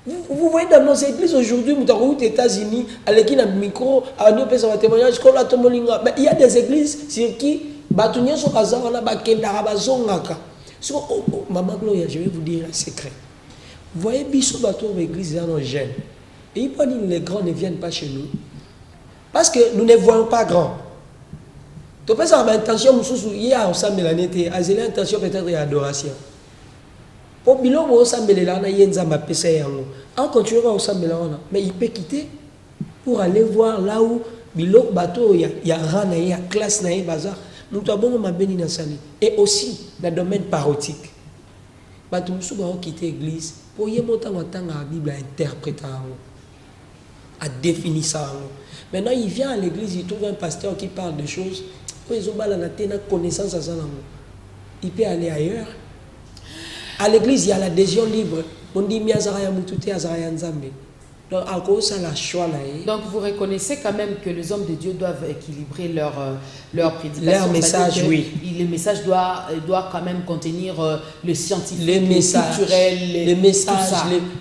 Vous voyez dans nos églises aujourd'hui, aux États-Unis, avec un micro, un témoignage, il y a des églises sur qui, maman je vais vous dire un secret. Vous voyez, Bissot bateau l'église dans nos jeunes. Et il peut dire les grands ne viennent pas chez nous. Parce que nous ne voyons pas grands. Tu peux avoir intention, il y a ensemble l'année, intention peut-être d'adoration. Pour biloko osambele la na yenza mapesa yango en continuant osambela wana mais il peut quitter pour aller voir là où biloko bato ya rana ya classe na bazar mutu abongo mabeni na sali et aussi dans le domaine parotique bato musu ba quitter l'église pour y monter la Bible à interpréter, à définir ça. Maintenant, il vient à l'église, il trouve un pasteur qui parle de choses. Ils ont une connaissance à ça. Il peut aller ailleurs. À l'église, il y a l'adhésion libre. On dit donc vous reconnaissez quand même que les hommes de Dieu doivent équilibrer leur prédication. Leur message, oui. Le message doit quand même contenir le scientifique, le message,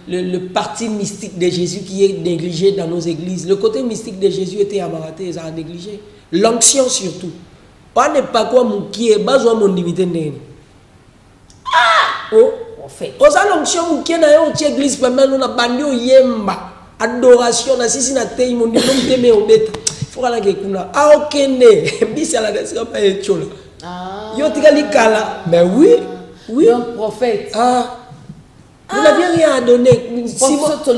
le parti mystique de Jésus qui est négligé dans nos églises. Le côté mystique de Jésus était abaraté, ça a négligé. L'onction surtout. On n'est pas quoi mon qui est bas mon limité. Oh, fait. Osa l'onction qui est dans l'église, on a bandu au yemba. Adoration, na sisi na tei mon diplôme teme obeta. Faut la gekuna. Ah ok ne. Bisi ala desika pa echola. Ah. Yo tikali kala. Mais oui. Oui. Donc prophète. Ah. Vous n'avez rien à donner. Si vous êtes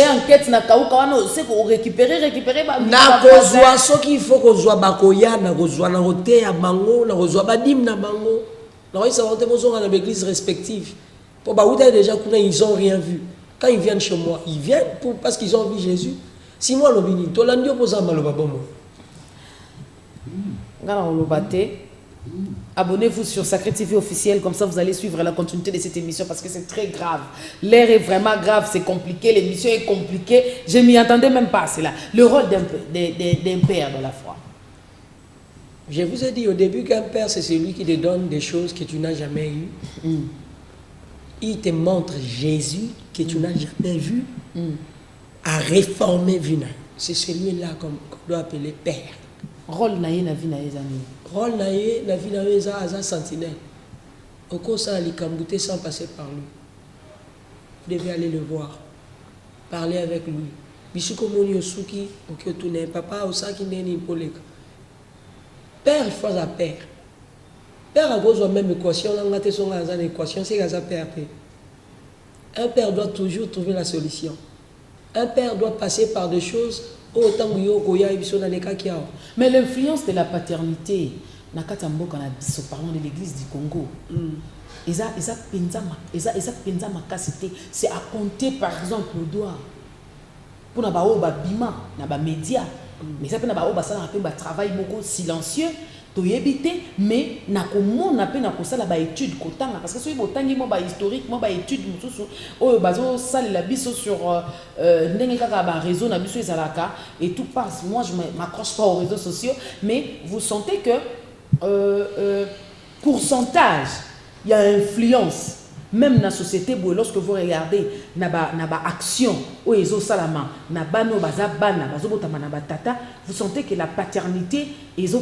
enquête na kauka wana c'est qu'on récupérer ba. Na kozwa so qu'il faut kozwa bakoya na kozwa na roté ya bango na kozwa badim na bango. Na oui ça va te mozo na l'église respective. Pour ba uta déjà kuna ils ont rien vu. Quand ils viennent chez moi, ils viennent parce qu'ils ont vu Jésus. Si moi, je suis abonnez-vous sur Sacré TV officiel, comme ça vous allez suivre la continuité de cette émission parce que c'est très grave. L'air est vraiment grave, c'est compliqué, l'émission est compliquée. Je ne m'y attendais même pas, c'est là. Le rôle d'un père dans la foi. Je vous ai dit au début qu'un père, c'est celui qui te donne des choses que tu n'as jamais eues. Il te montre Jésus que tu n'as jamais vu à réformer Vina. C'est celui-là qu'on doit appeler Père. Rôle naïe na vie naïe zami. Rôle naïe na vie naïe za sentinelle. Au cours ça les cambouter sans passer par lui. Vous devez aller le voir, parler avec lui. Bisuko moni osuki ok tourner papa osaki neni poleka. Père il faut à père. Père a besoin même équation, on a son équation, c'est un père. Un père doit toujours trouver la solution. Un père doit passer par des choses autant que mais l'influence de la paternité, parlons de l'église du Congo, c'est à compter par exemple le doigt. Pour na bima na ba média, mais ça peut na ba travail beaucoup silencieux. Mais na comment on appelle na kosala ba étude kotanga parce que soki botangi mo ba historique mo ba étude mususu oyo bazo salela biso sur ndenge kaka ba réseau na biso ezalaka et tout passe. Moi je m'accroche pas aux réseaux sociaux, mais vous sentez que pourcentage il y a influence même dans la société lorsque vous regardez naba action o ezo salama na bano bazabana bazobotama na batata, vous sentez que la paternité ezo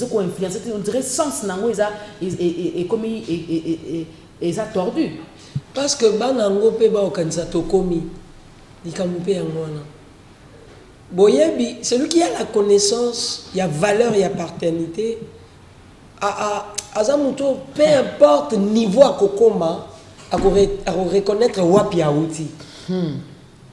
ko influencer, on dirait sens nango et comme eza tordu parce que banango pe ba okanisa to komi likampe yango wana boyebi celui qui a la connaissance, il y a valeur, il y a paternité azamuto peu importe niveau à kokoma à reconnaître wapi a outi.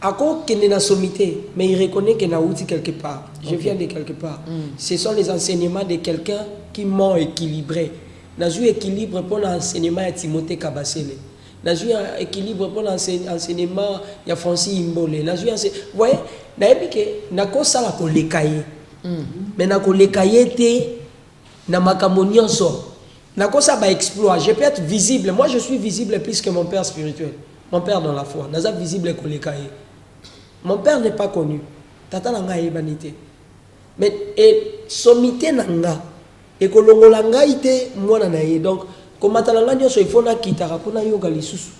Ako kene na sommité, mais il reconnaît qu'il a outi quelque part. Je viens de quelque part. Ce sont les enseignements de quelqu'un qui m'ont équilibré. N'a eu équilibre pour l'enseignement de Timothée Kabasele. N'a eu équilibre pour l'enseignement de Francis Imbole. N'a eu vous voyez, n'a eu que n'a ko sala ko lekaye. Mais n'a ko lekaye te na makamonion so. N'a ko sa ba exploit. Je peux être visible. Moi je suis visible plus que mon père spirituel. Mon père dans la foi. N'a pas visible ko lekaye. Mon père n'est pas connu. Tata nanga ebanité. Mais et sommité nanga et kolongola ngai te mwana na ye. Donc comme matalanga nyoso il faut na kitara pona yoga lisusu.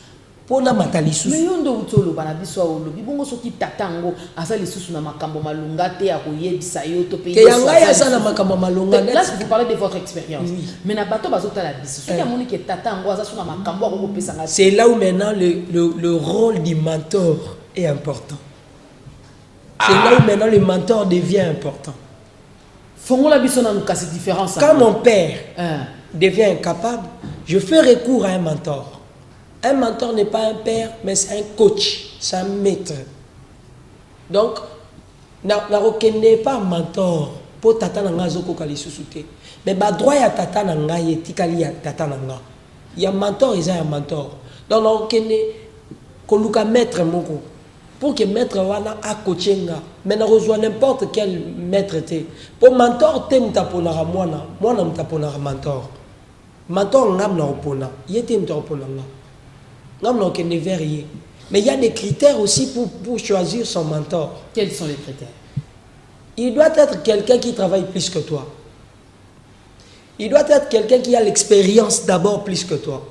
Pona matalisusu. Mais yondo utolo bana biso olobi bongo soki tatango asa lisusu na makambo malunga te ya koyebisa yo to pe. Ke yanga ya sana makambo malunga. Là vous parlez de votre expérience. Oui. Mais na bato bazota la biso. Soki amoni ke tatango asa suna makambo ko pesa nga. C'est là où maintenant le rôle du mentor est important. C'est là où maintenant le mentor devient important. Quand mon père devient incapable, je fais recours à un mentor. Un mentor n'est pas un père, mais c'est un coach, c'est un maître. Donc, na reconnais pas mentor pour tata nanga zoko kali susute. Mais ba droit ya tata nanga ye tikali ya tata nanga. Il y a mentor, il y a un mentor. Donc, na reconnais koluka maître moko pour que maître wana a coachinga mais na rejoindre n'importe quel maître té pour mentor té mutapona mwana mutapona mentor ngam na opona yete mutapona ngam na okene verrier mais il y a des critères aussi pour choisir son mentor. Quels sont les critères? Il doit être quelqu'un qui travaille plus que toi. Il doit être quelqu'un qui a l'expérience d'abord plus que toi.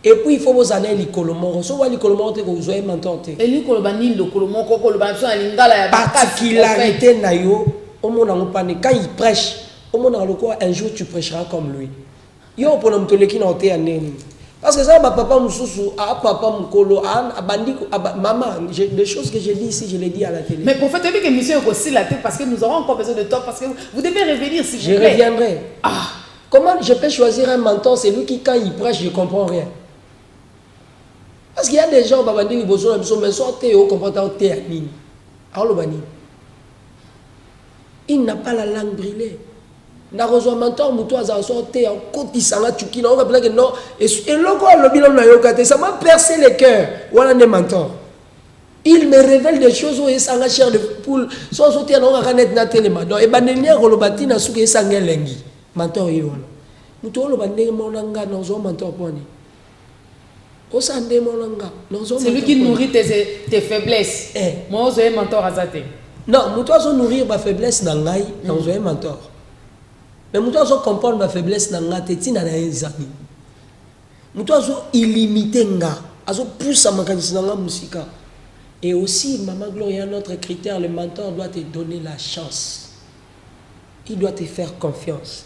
Et puis il faut vous aller l'icolomo. Si vous allez l'icolomo, vous avez un mentor. Et l'icolobanil, le colomo, la particularité nayo, quand il prêche, un jour tu prêcheras comme lui. Yo pour nous toléki na oté aneni. Parce que ça, papa Moussoussou, papa Moukolo, maman, des choses que j'ai dit ici, je l'ai dit à la télé. Mais pour faire que monsieur est aussi la tête, parce que nous aurons encore besoin de temps, parce que vous devez revenir s'il vous plaît. Je reviendrai. Comment je peux choisir un mentor? C'est lui qui, quand il prêche, je ne comprends rien. Parce qu'il y a des gens, il n'a pas la langue brûlée. Na rejoint mentor muto azasorté en côté sanga tuki na on va que non et loko le bilan na yokate ça m'a percé le cœur voilà des mentors il me révèle des choses où sanga chair de poule so sauter na on net na telema donc e banenia rolobati na suke sanga lengi mentor yo muto lo bandenge monanga na zo mentor poni o sande monanga na zo c'est lui qui nourrit tes faiblesses moi zo mentor azate non muto zo nourrir ma faiblesse na ngai na zo mentor. Mais muto zo comprendre ma faiblesse na ngate tina na ezani. Muto zo illimité nga, azo pousse makanisi na musika. Et aussi maman Gloria, notre critère, le mentor doit te donner la chance. Il doit te faire confiance.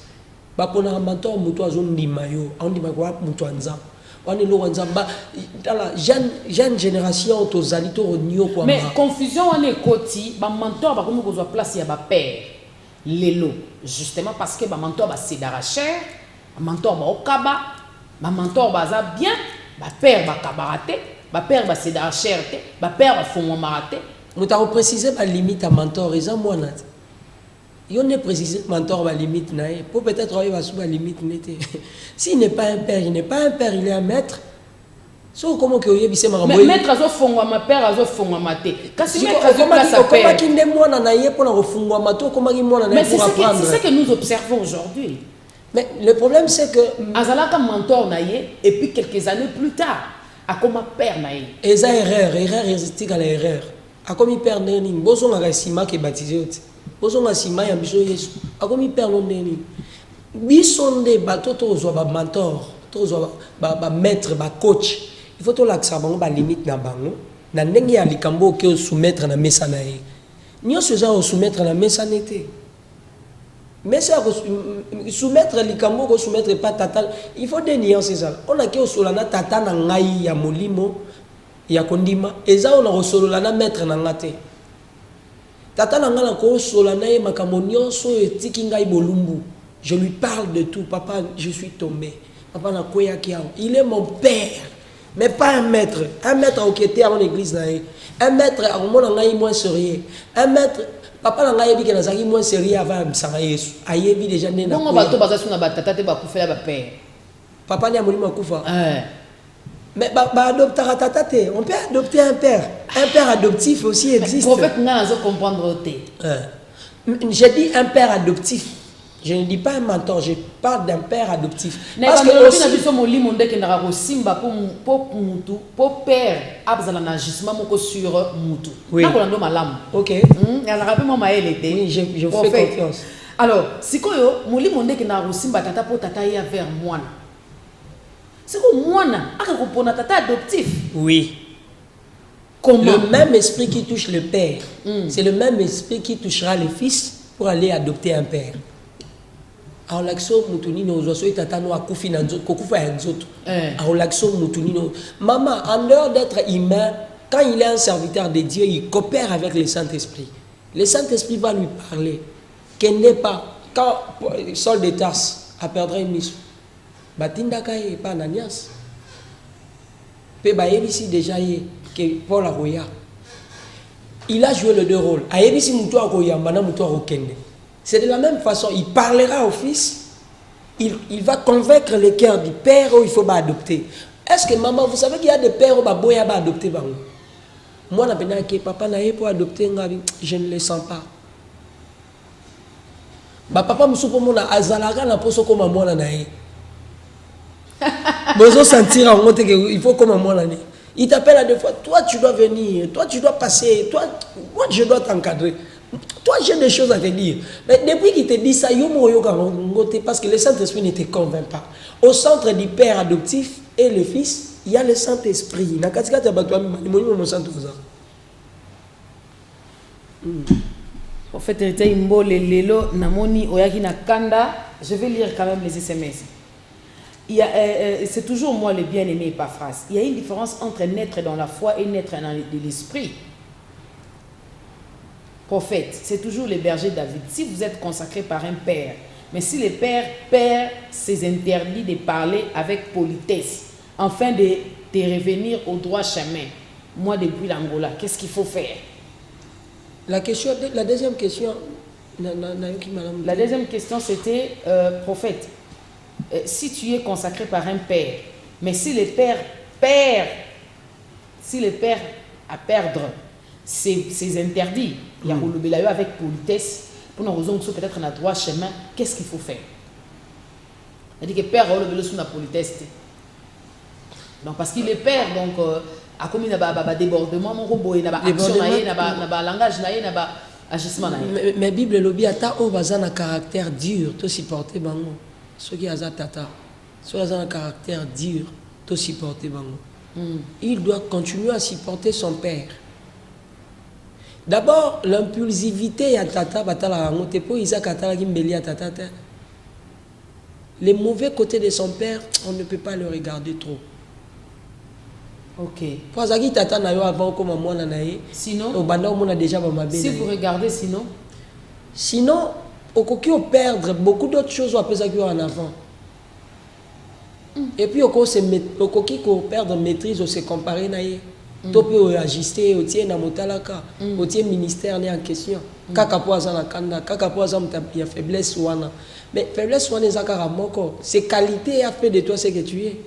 Ba pona un mentor muto zo ndima yo, on ndima kwa muto anza. On est loranza ba la jeune génération tozali to nyo kwa. Mais confusion on est koti, ba mentor ba komi kozwa place ya ba père. Lelo justement parce que ma mentor va sédara cher, ma mentor va okaba, ma mentor va za bien, ma père va kabaraté, ma père va sédara cher, ma père va fondre maraté. Nous t'avons précisé ma limite à mentor et ça moi nat. Il on est précisé mentor va limite nae pour peut-être il va sous la limite n'était. S'il n'est pas un père, il n'est pas un père, il est un maître. So comment que oyebi se mais maître azo fongwa ma père azo fongwa maté kasi maître azo place à père comment qui ne mwana na ye pour na fongwa mato comment qui mwana na pour apprendre c'est ce que nous observons aujourd'hui. Mais le problème c'est que azalaka mentor na ye et puis quelques années plus tard a comme père na ye eza erreur héstique à l'erreur a comme père neni bozo nga sima ke baptisé oti bozo nga sima ya biso Yesu a comme père neni bisonde bato to ba mentor to ba maître ba coach. Il faut que l'accent ba limite na bango na ndenge ya likambo ke soumettre na mesa na ye nyo seza o soumettre na mesa nete mais ça soumettre likambo ko soumettre pas tata il faut des nuances ça on a ke osola na tata na ngai ya molimo ya kondima eza on a osolola na maître na ngate tata na ngala ko osola na ye makambo nyonso etiki ngai bolumbu je lui parle de tout papa je suis tombé papa na koya kiao il est mon père. Mais pas un maître qui était en église. Un maître, à un moment, il est moins sérieux. Un maître, papa n'a dit qu'il est moins sérieux avant de s'en aller. Il est déjà né dans le papa n'a pas koufa. Mais on peut adopter un père. Un père adoptif aussi existe. J'ai dit un père adoptif. Je ne dis pas un mentor, je parle d'un père adoptif. Parce que aussi pour père sur mutu. Oui. Ok. Oui, je fais confiance. Alors, si koyo molimo ndeke na rosimba tata po tata ya vers moi. C'est que moi na tata adoptif. Oui. Comment? Le même esprit qui touche le père, c'est le même esprit qui touchera le fils pour aller adopter un père. Alors l'action mutunino ozoso tata no akufi na nzoto kokufa ya nzoto. Alors l'action mutunino maman en dehors d'être humain quand il est un serviteur de Dieu il coopère avec le Saint-Esprit. Le Saint-Esprit va lui parler qu'il n'est pas quand Saul de Tarse a perdu une mission. Batinda kaye pas Ananias. Pe ba ici déjà que Paul Aroya. Il a joué les deux rôles. A ici muto akoya mana muto akokende. C'est de la même façon, il parlera au fils, il va convaincre le cœur du père où il faut adopter. Est-ce que maman, vous savez qu'il y a des pères qui ont adopté? Moi, papa n'a pas adopté, je ne le sens pas. Papa me soupe mon azalaga na poso comme moi na nae. Besoin sentir en monte que il faut comme moi l'année. Il t'appelle à deux fois. Toi tu dois venir. Toi tu dois passer. Toi, moi je dois t'encadrer. Toi j'ai des choses à te dire. Mais depuis qu'il te dit ça, parce que le Saint-Esprit ne te convainc pas. Au centre du père adoptif et le fils, il y a le Saint-Esprit. Na katika tabatwa mon centre. En fait, je vais lire quand même les SMS. C'est toujours moi le bien-aimé Epaphras. Il y a une différence entre naître dans la foi et naître dans l'esprit. Prophète, c'est toujours le berger David. Si vous êtes consacré par un père, mais si le père perd ses interdits de parler avec politesse, afin de revenir au droit chemin, moi depuis l'Angola, qu'est-ce qu'il faut faire? La deuxième question, la deuxième question c'était, prophète, si tu es consacré par un père, mais si le père perd, à perdre ses interdits, il y a avec politesse, pour nous raison que peut-être dans le droit chemin, qu'est-ce qu'il faut faire? Il dit que père a sous la politesse. Donc parce qu'il est père, donc a commis un débordement, mon robot, il y a un langage, il y a un agissement. Mais Bible lobby ata o bazan un caractère dur, to supporter bango. Ceux qui ont tata, ceux qui ont un caractère dur, to supporter bango. Il doit continuer à supporter son père. D'abord, l'impulsivité à tata batala ngote po isa katala kimbeli à tata. Les mauvais côtés de son père, on ne peut pas le regarder trop. Ok. Sinon, si vous regardez, sinon, au coquille au perdre beaucoup d'autres choses au en avant. Et puis au coquille au perdre maîtrise, on se comparer naïe. Tu peux ajuster, au tien na motalaka, au tien ministère en question. Kaka poison la kanda, kaka poison ta faiblesse wana. Mais faiblesse wana zakara moko, c'est qualité a fait de toi ce que tu es.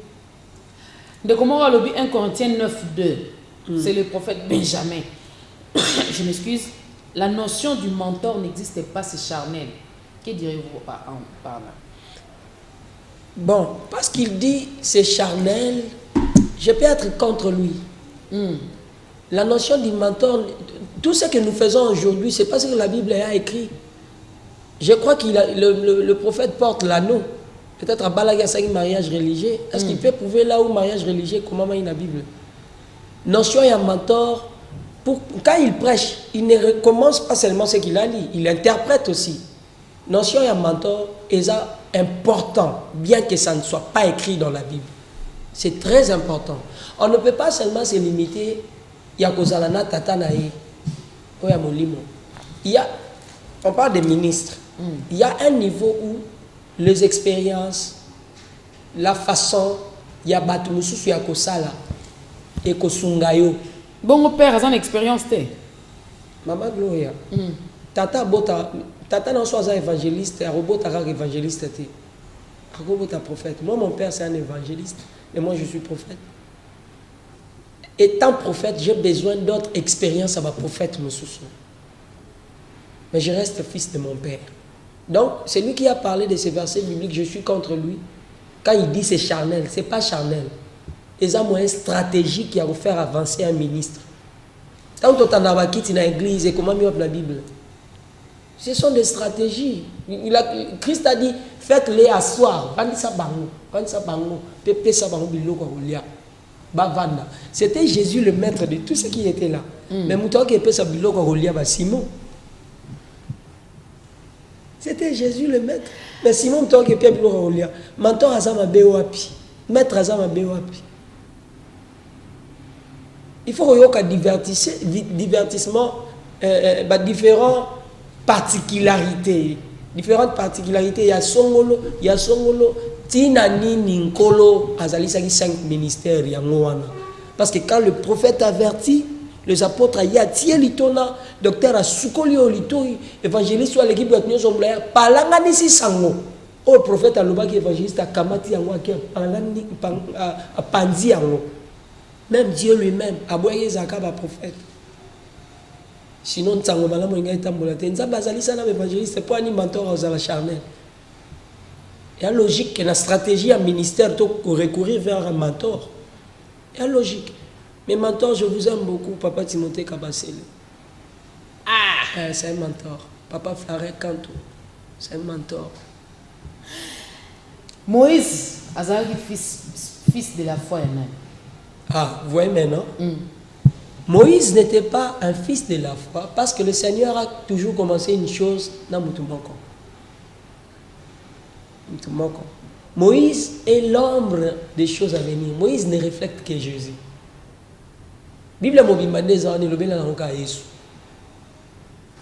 De comment on lobby 1 Corinthiens 9:2, c'est le prophète Benjamin. Je m'excuse. La notion du mentor n'existe pas, c'est charnel. Que direz-vous par là? Bon, parce qu'il dit c'est charnel, je peux être contre lui. La notion du mentor, tout ce que nous faisons aujourd'hui, c'est parce que la Bible a écrit. Je crois que le prophète porte l'anneau. Peut-être à Balaga, c'est un mariage religieux. Est-ce qu'il peut prouver là où mariage religieux, comment il y a la Bible? Notion et un mentor, quand il prêche, il ne recommence pas seulement ce qu'il a dit, il interprète aussi. Notion et un mentor est important, bien que ça ne soit pas écrit dans la Bible. C'est très important. On ne peut pas seulement se limiter à Kozalana Tatanae. On parle des ministres. Il y a un niveau où les expériences, la façon, il y a Batumusu ya Kosala et Kosungayo. Bon, mon père a une expérience. Maman Gloria. Tata non soit évangéliste, Robota évangéliste. Robota prophète. Moi, mon père, c'est un évangéliste. Et moi, je suis prophète. Étant prophète, j'ai besoin d'autres expériences à ma prophète, monsieur. Mais je reste fils de mon père. Donc, c'est lui qui a parlé de ces versets bibliques, je suis contre lui. Quand il dit c'est charnel, ce n'est pas charnel. C'est un moyen stratégique qui a faire avancer un ministre. Quand on a quitté l'église et comment on la Bible, ce sont des stratégies. Christ a dit, faites-les asseoir. C'était Jésus le maître de tout ce qui était là. Mais Mouton qui peut s'habiller Simon. C'était Jésus le maître. Mais Simon Mouton qui peut s'habiller Mentor Azama Beoapi. Maître Azama Beoapi. Il faut qu'il y ait divertissement, différentes particularités. Différentes particularités. Il y a Songolo, Tinani Ninkolo, Azalisaki 5 ministères. Parce que quand le prophète avertit, les apôtres, il y a Tielitona, docteur Asukoli Olito, évangéliste ou l'équipe de Palangani Sango. le prophète alobaki évangéliste akamati yango aki apanzi yango. Même Dieu lui-même aboyaki ezalaka ba prophète. Sinon ntango malamu ngai tambola te nzambe azali sana évangéliste po ani mentor ozala charnel. Il y a logique que la stratégie à ministère doit recourir vers un mentor. Il y a logique. Mais mentor, je vous aime beaucoup, Papa Timothée Kabasele. C'est un mentor. Papa Flaret Kanto, c'est un mentor. Moïse, Azali, fils de la foi. Ah, vous voyez maintenant? Moïse n'était pas un fils de la foi parce que le Seigneur a toujours commencé une chose dans Moutoumoko. Moïse est l'ombre des choses à venir. Moïse ne reflète que Jésus. Bible mobimande zani lobela na nka Yesu.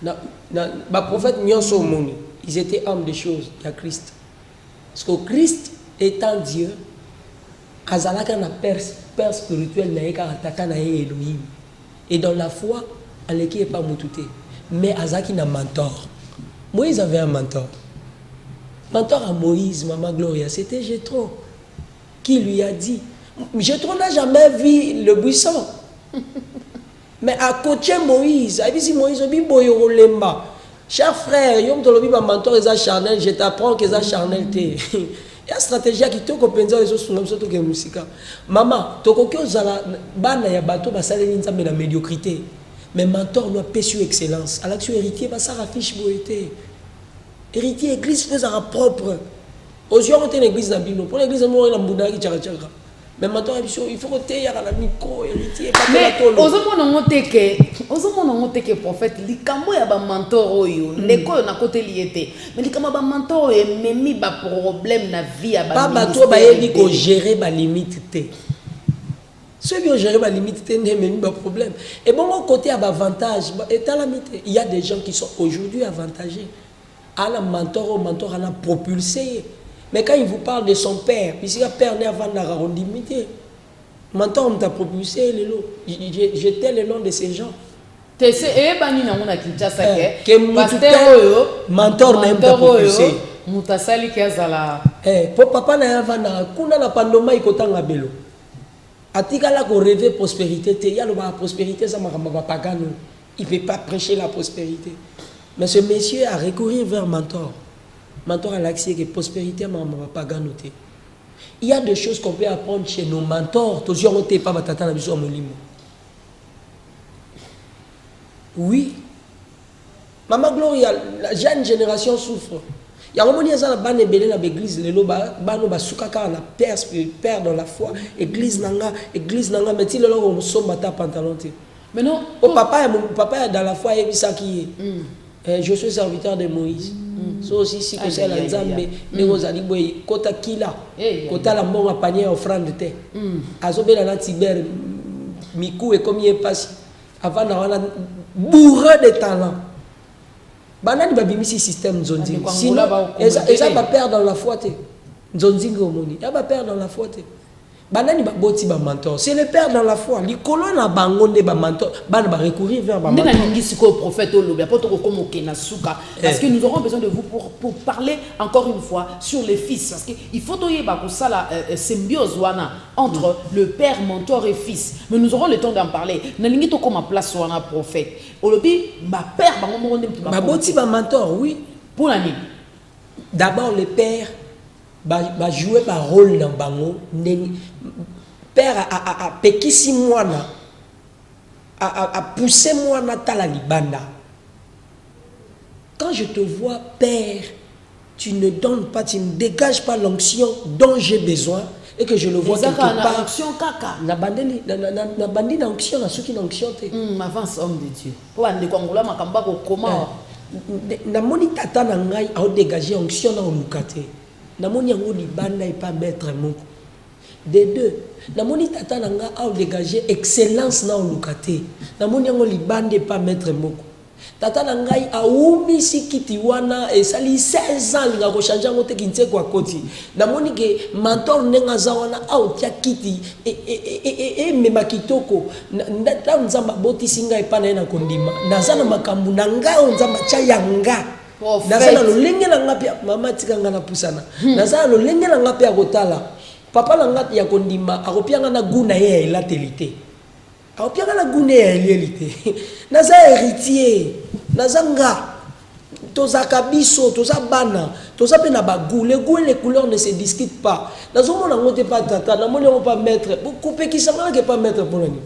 Na prophète nyonso au monde, ils étaient hommes des choses, il y a Christ. Parce que Christ étant Dieu, azalaka na père spirituel na eka ataka na Elohim. Et dans la foi, aleki est pas mututé, mais azaki na mentor. Moïse avait un mentor. Mentor à Moïse, Maman Gloria, c'était Jétro qui lui a dit. Jétro n'a jamais vu le buisson. Mais à côté Moïse, il dit Moïse, cher frère, yom tolobi ma mentor eza charnel, je t'apprends que eza charnel te. Il y a une stratégie qui te compensa les autres sur que musica. Maman, tokoki ozala bana ya bato basaleli nzambe na médiocrité. Mais mentor doit payer sur excellence. Alors que héritier ba ça affiche boité. Héritier église faisant propre. Aujourd'hui on est une église dans Bino. Pour l'église on est dans Bouddha qui tchara. Mais maintenant il faut que tu aies la micro héritier pas mais ozomo que prophète likambo ya ba mentor oyo ndeko na côté liété mais likambo ba mentor oyo memi ba problème na vie ya ba pas bato ba yebi ko gérer ba limite té. Ceux qui ont géré ma limite té même ba problème. Et bon au côté à ba avantage et à la limite il y a des gens qui sont aujourd'hui avantagés. À la mentor à la propulsé. Mais quand il vous parle de son père, puisque le père n'est avant l'arrondimité, mentor t'a propulsé les lots. J'étais le nom de ces gens. Tu sais, bani na mona Kinshasa que mentor n'a pas propulsé. Mutasali kiazala. Pour papa na avant na kuna na pandoma ikotanga belo. Atikala ko rêver prospérité, il y a la prospérité ça makamba pagano. Il peut pas prêcher la prospérité. Mais ce monsieur a recouru vers mentor. Mentor a l'accès que prospérité ma pas gagnoter. Il y a des choses qu'on peut apprendre chez nos mentors. Toujours on t'est pas batata na biso molimo. Oui. Maman Gloria, la jeune génération souffre. Il y a un moment où il y a une bonne église, les loba, bano basukaka na père dans la foi, église nanga, mais si le logo on somba ta pantalon te. Mais non. Oh papa est dans la foi et ça qui est. Je suis serviteur de Moïse. So aussi si que c'est la Nzambe, mais vous allez voir kota kila, kota la mbonga panier offrande te. Azobela na tiber miku et comme il est passé avant d'avoir bourré de talent. Banani babimisi système nzonzi. Sinon eza ba perdre dans la foi te. Nzonzi ngomoni, ya ba perdre dans la foi te. Banani baboti ba mentor. C'est le père dans la foi. Likolo na bangonde ba mentor, bana ba recourir vers ba mentor. Ndena ningi siko prophète olobi apoto ko komo kena suka parce que nous aurons besoin de vous pour parler encore une fois sur les fils parce que il faut toyer ba ko sala symbiose wana entre le père mentor et fils. Mais nous aurons le temps d'en parler. Na ningi to koma place wana prophète. Olobi ba père bango mo ndem ba boti ba mentor, oui. Pour la nuit. D'abord le père va jouer un rôle dans bango. Père a pekisi mwana a poussé mwana tala libanda. Quand je te vois père, tu ne donnes pas, tu ne dégages pas l'onction dont j'ai besoin et que je le vois quelque part. Na bandi na onction na soki na onction te. Avance homme de Dieu. Pour ande kongola makamba ko comment na moni tata na ngai a dégager onction na olukate. Namoni yango libanda et pas mettre moko. Des deux, namoni tata nanga a dégagé excellence na olukate. Namoni yango libanda et pas mettre moko. Tata nangai a umisi kiti wana et sali 16 ans nga ko changer ngote kintse kwa koti. Namoni ke mentor nenga zawana a otia kiti e mema kitoko. Ndata nzamba boti singa e pa na kondima. Nazana makambu nanga nzamba cha yanga. naza na lolenge na nga pe mama tika nga na pusana naza na lolenge na nga pe ya kotala papa na nga ya kondima akopianga na guna ye ya elateli te akopianga na guna ye ya elieli te naza héritier naza nga tozaka biso toza bana toza pe na bagoût les goûts et les couleurs ne se discutent pas nazomona ngo te pa tata namoni yango pa maître kopekisanga ke pa maître mpona nini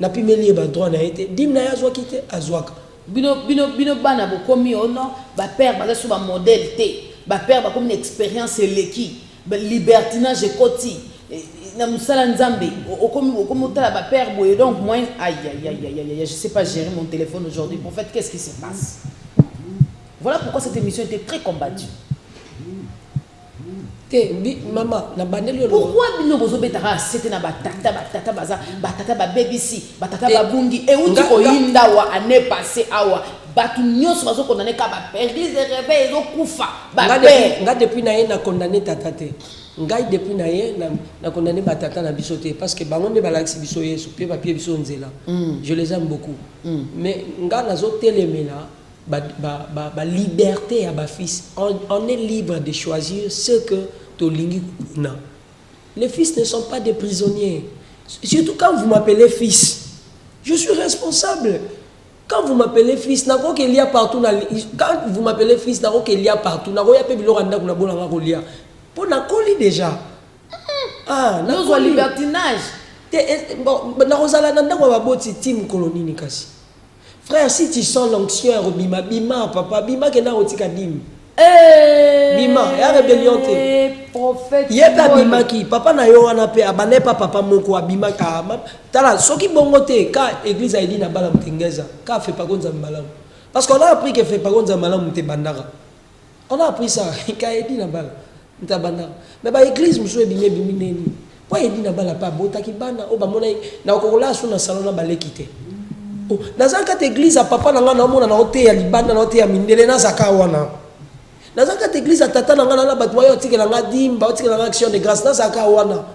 napimeli ye badroit na ye te dime na ye azwaki te azwaka bino bana bokomi ono bapère baza so bamodèle te bapère bakomi na expérience eleki libertinage ekoti na mosala nzambe okomi otala bapère boye donc moi aïe je sais pas gérer mon téléphone aujourd'hui en fait qu'est-ce qui se passe. Voilà pourquoi cette émission était très combattue. Maman, pourquoi bino bozobetara c'était na batata baza batata ba BBC batata ba bungi et uti koyinda wa année passée awa batu nyonso bazo condamner ka ba église de réveil ezo kufa ba nga depuis na ye na condamner tata te ngai depuis na ye na condamner batata na biso te parce que bango nde balakisi biso yesu pe papier biso nzela je les aime beaucoup mais nga nazo telemela ba liberté à ba fils on est libre de choisir ce que tolingi na. Les fils ne sont pas des prisonniers. Surtout quand vous m'appelez fils. Je suis responsable. Quand vous m'appelez fils, nako qu'il y a partout quand vous m'appelez fils, nako qu'il y a partout. Nako ya pe biloko ndako na bolanga ko lia. Pour nako li déjà. Nous libertinage. Bon, nako zala ndako ba boti team colonie ni kasi. Frère, si tu sens l'onction bima bima papa bima ke na otika dim. Bima, ya rébellion te. Prophète. Yeba bima ki papa na yo wana pe abane pa papa moko abima ka tala soki bongo te ka église a dit na bala mtengeza ka fait pas gonza malamu. Parce qu'on a appris que fait pas gonza malamu te bandara. On a appris ça ka edi na bala mta bandara. Mais ba église muso bimé bimineni. Po edi na bala pa botaki bana o ba mona na okola su na salon na baleki te. Dans cette église à papa nanga na mona na ote ya libanda na ote ya mindele na zaka wana. Dans cette église à tata nanga na batwa otike na dimba otike na action de grâce na zaka wana.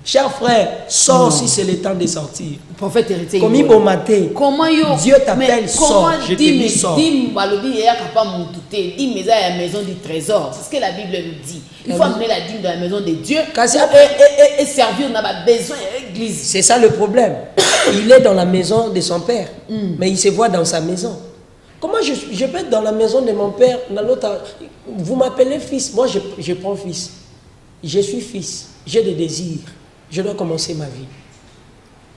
Cher frère, sors si c'est le temps de sortir. Prophète héritier. Comme il matin. Comment yo Dieu t'appelle sors. Je te dis sors. Dim balobi ya capable montouté. Dim mais à la maison du trésor. C'est ce que la Bible nous dit. Il faut amener la dîme dans la maison de Dieu et servir on a besoin de l'église. C'est ça le problème. Il est dans la maison de son père, mais il se voit dans sa maison. Comment je peux être dans la maison de mon père, dans l'autre, vous m'appelez fils, moi je prends fils. Je suis fils, j'ai des désirs, je dois commencer ma vie.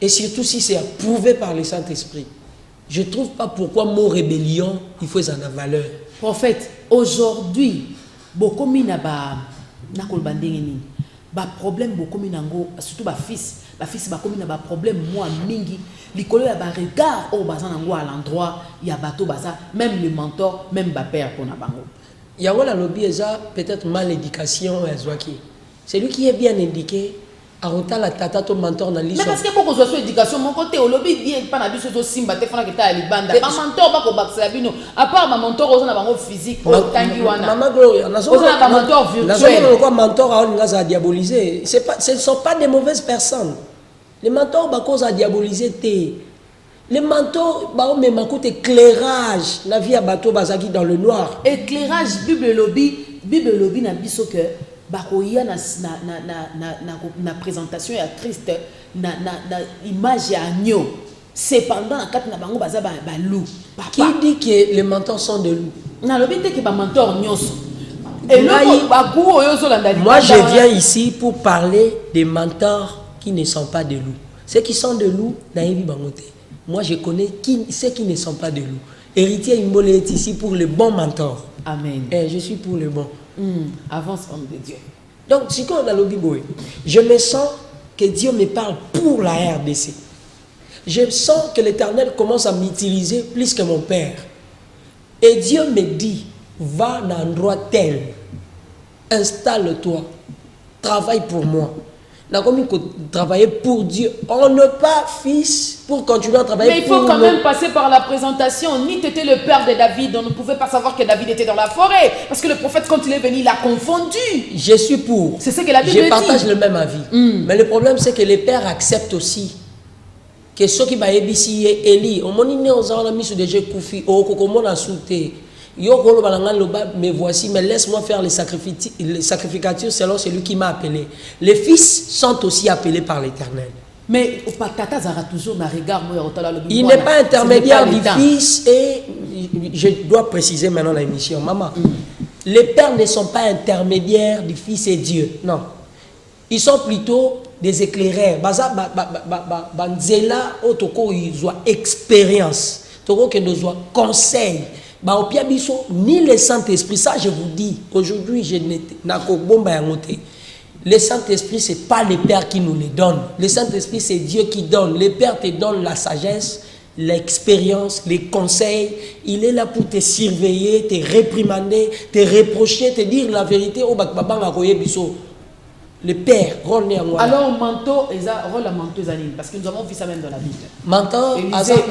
Et surtout si c'est approuvé par le Saint-Esprit. Je ne trouve pas pourquoi mon rébellion, il faut en avoir valeur. Prophète, aujourd'hui, beaucoup de problème surtout fils bakomi na problème moi mingi likolo ya ba regard au bazan nango à l'endroit ya bato baza même le mentor même ba père pour na bango yango la lobby eza peut-être mal éducation ezwaki celui qui est bien éduqué arota la tata to mentor na liso mais parce que beaucoup de éducation mon côté au lobby bien pas na biso to simba te fona kita ya libanda ba mentor ba ko baksa bino à part ma mentor ozo na bango physique o tangi wana maman Gloria na so na mentor virtuel na quoi mentor a on a diabolisé ce ne sont pas des mauvaises personnes. Les mentors ba cause à diaboliser te. Les mentors ba même écoute éclairage la vie à bateau bazaki dans le noir. Éclairage Bible lobby na biso que ba ko ya na présentation ya Christ na image ya agneau. Cependant na kat na bango baza ba loup. Qui dit que les mentors sont de loup? Na lobby te que ba mentor nyonso. Moi je viens ici pour parler des mentors qui ne sont pas de loups. Ceux qui sont de loups, naïvi bangote. Moi, je connais ceux qui ne sont pas de loups. Héritier Imbole est ici pour le bon mentor. Amen. Et je suis pour le bon. Avance, homme de Dieu. Donc, si on a lobby boy, je me sens que Dieu me parle pour la RDC. Je sens que l'Éternel commence à m'utiliser plus que mon père. Et Dieu me dit, va dans un endroit tel, installe-toi, travaille pour moi. N'a comme travailler pour Dieu. On n'est pas fils pour continuer à travailler pour mais il faut quand même passer par la présentation. Ni tu étais le père de David, on ne pouvait pas savoir que David était dans la forêt. Parce que le prophète, quand il est venu, il a confondu. Je suis pour. C'est ce que la Bible dit. Je partage le même avis. Mais le problème, c'est que les pères acceptent aussi que ceux qui va ABC et Eli, on m'a dit, on a mis sur des jeux koufi, on a sauté. Mais voici, mais laisse-moi faire les sacrificatures selon celui qui m'a appelé. Les fils sont aussi appelés par l'Éternel. Mais Tata Zara toujours na regard il n'est pas intermédiaire du fils et je dois préciser maintenant la émission. Maman, les pères ne sont pas intermédiaires du fils et Dieu. Non. Ils sont plutôt des éclaireurs. Banzela otoko ils ont expérience. Toko que nous ont conseil. Ni le Saint-Esprit, ça je vous dis, aujourd'hui je n'ai pas bomba. Le Saint-Esprit, ce n'est pas les pères qui nous les donnent. Le Saint-Esprit, c'est Dieu qui donne. Les pères te donnent la sagesse, l'expérience, les conseils. Il est là pour te surveiller, te réprimander, te reprocher, te dire la vérité. Le père, alors, manteau, rôle à manteau, parce que nous avons vu ça même dans la Bible. Manteau,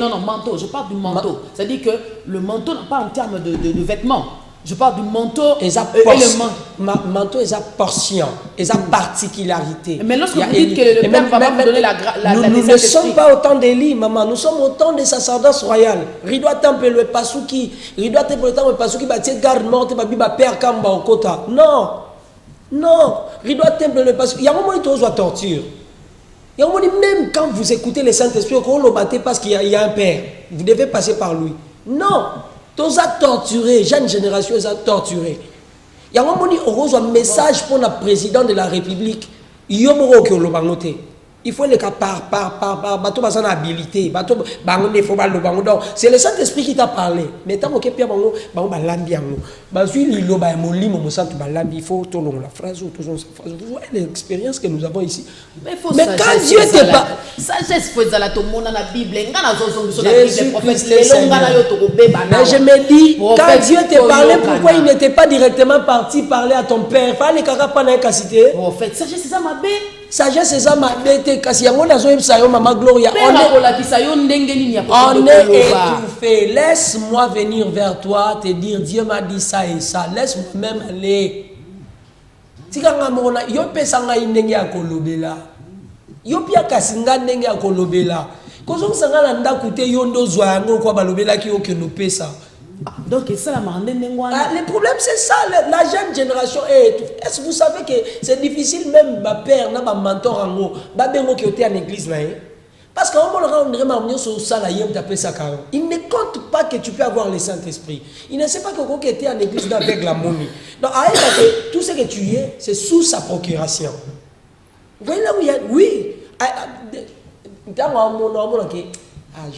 non, manteau, je parle du manteau. C'est-à-dire que le manteau, pas en termes de vêtements. Je parle du manteau et le manteau est sa portion, et sa particularité. Mais lorsque vous dites que le Père va vous donner la nous ne sommes pas autant d'Élie, maman, nous sommes autant de sacerdoce royal. Ridoua temple le pasuki, ridoua temple le pasuki, batie garde morte, babiba père kamba okota. Non, non, ridoua temple le pasuki. Il y a un moment où il y a torture. Il y a un moment même quand vous écoutez le Saint-Esprit, on le battait parce qu'il y a un père. Vous devez passer par lui. Non. Tous a torturé, jeune génération a torturé. Il y a un message pour le président de la République. Il faut les cas par bateau bassan habilité, bateau bangoné faut pas le bango. C'est le Saint-Esprit qui t'a parlé. Mais tant que Pierre bango balambi ango. Bazui lilo ba moli mo sant balambi, il faut tout long la phrase ou toujours cette phrase. Vous voyez l'expérience que nous avons ici. Mais quand Dieu te parle, sagesse faut za la to mona na Bible, ngana zozo sur la Bible prophète lelonga na yo to ko beba na. Mais je me dis quand Dieu te parlait, pourquoi il n'était pas directement parti parler à ton père? Fallait kaka pas na cité. Prophète, sagesse c'est ça ma bé. Sagesse c'est ça ma bête kasi yango nazo yebisa yo mama Gloria on est étouffé. Laisse-moi venir vers toi te dire Dieu m'a dit ça et ça. Laisse-moi même aller. Tika ngamona yo pesa nga ndenge ya kolobela. Yo pia kasinga ndenge ya kolobela. Kozo sanga na ndaku te yo ndo zwa yango kwa balobela ki yo ke no pesa. Donc ça la le problème c'est ça, la jeune génération est étouffée. Est-ce que vous savez que c'est difficile même ma père na ma mentor en bengo qui était en église là. Parce qu'on il ne compte pas que tu peux avoir le Saint-Esprit. Il ne sait pas que tu étais en église avec la momie. Donc tout ce que tu es, c'est sous sa procuration. Vous voyez là où il y a oui. Je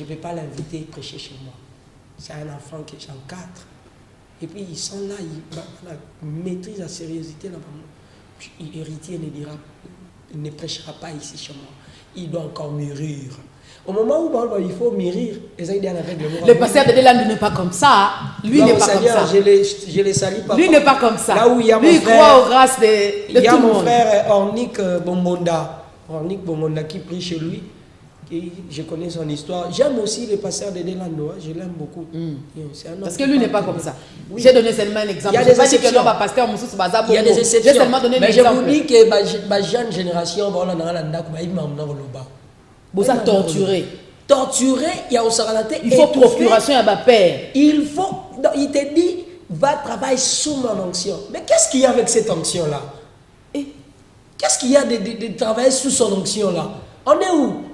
ne vais pas l'inviter à prêcher chez moi. C'est un enfant qui est en 4. Et puis ils sont là, ils maîtrisent la sérieuseté. Héritier ne dira, il ne prêchera pas ici chez moi. Il doit encore mûrir. Au moment où il faut mûrir, le pasteur de Deland n'est pas comme ça. Lui n'est pas comme ça. Je les salue pas. Lui n'est pas comme ça. Là où il y a lui, mon frère, croit aux grâces de tout le monde. Il y a mon frère Ornick Bomonda. Ornick Bomonda qui prie chez lui. Et je connais son histoire. J'aime aussi le pasteur de Delando, je l'aime beaucoup. Parce que lui n'est pas comme ça. Oui. J'ai donné seulement un exemple. Il y a des exceptions. Il y a des exceptions. J'ai seulement donné mais je vous dis que la jeune génération, vous êtes torturé. Torturé, il y a aussi il faut procuration à ma père. Il faut, il te dit, va travailler sous mon onction. Mais qu'est-ce qu'il y a avec cette onction-là? Qu'est-ce qu'il y a de travailler sous son onction-là? On est où?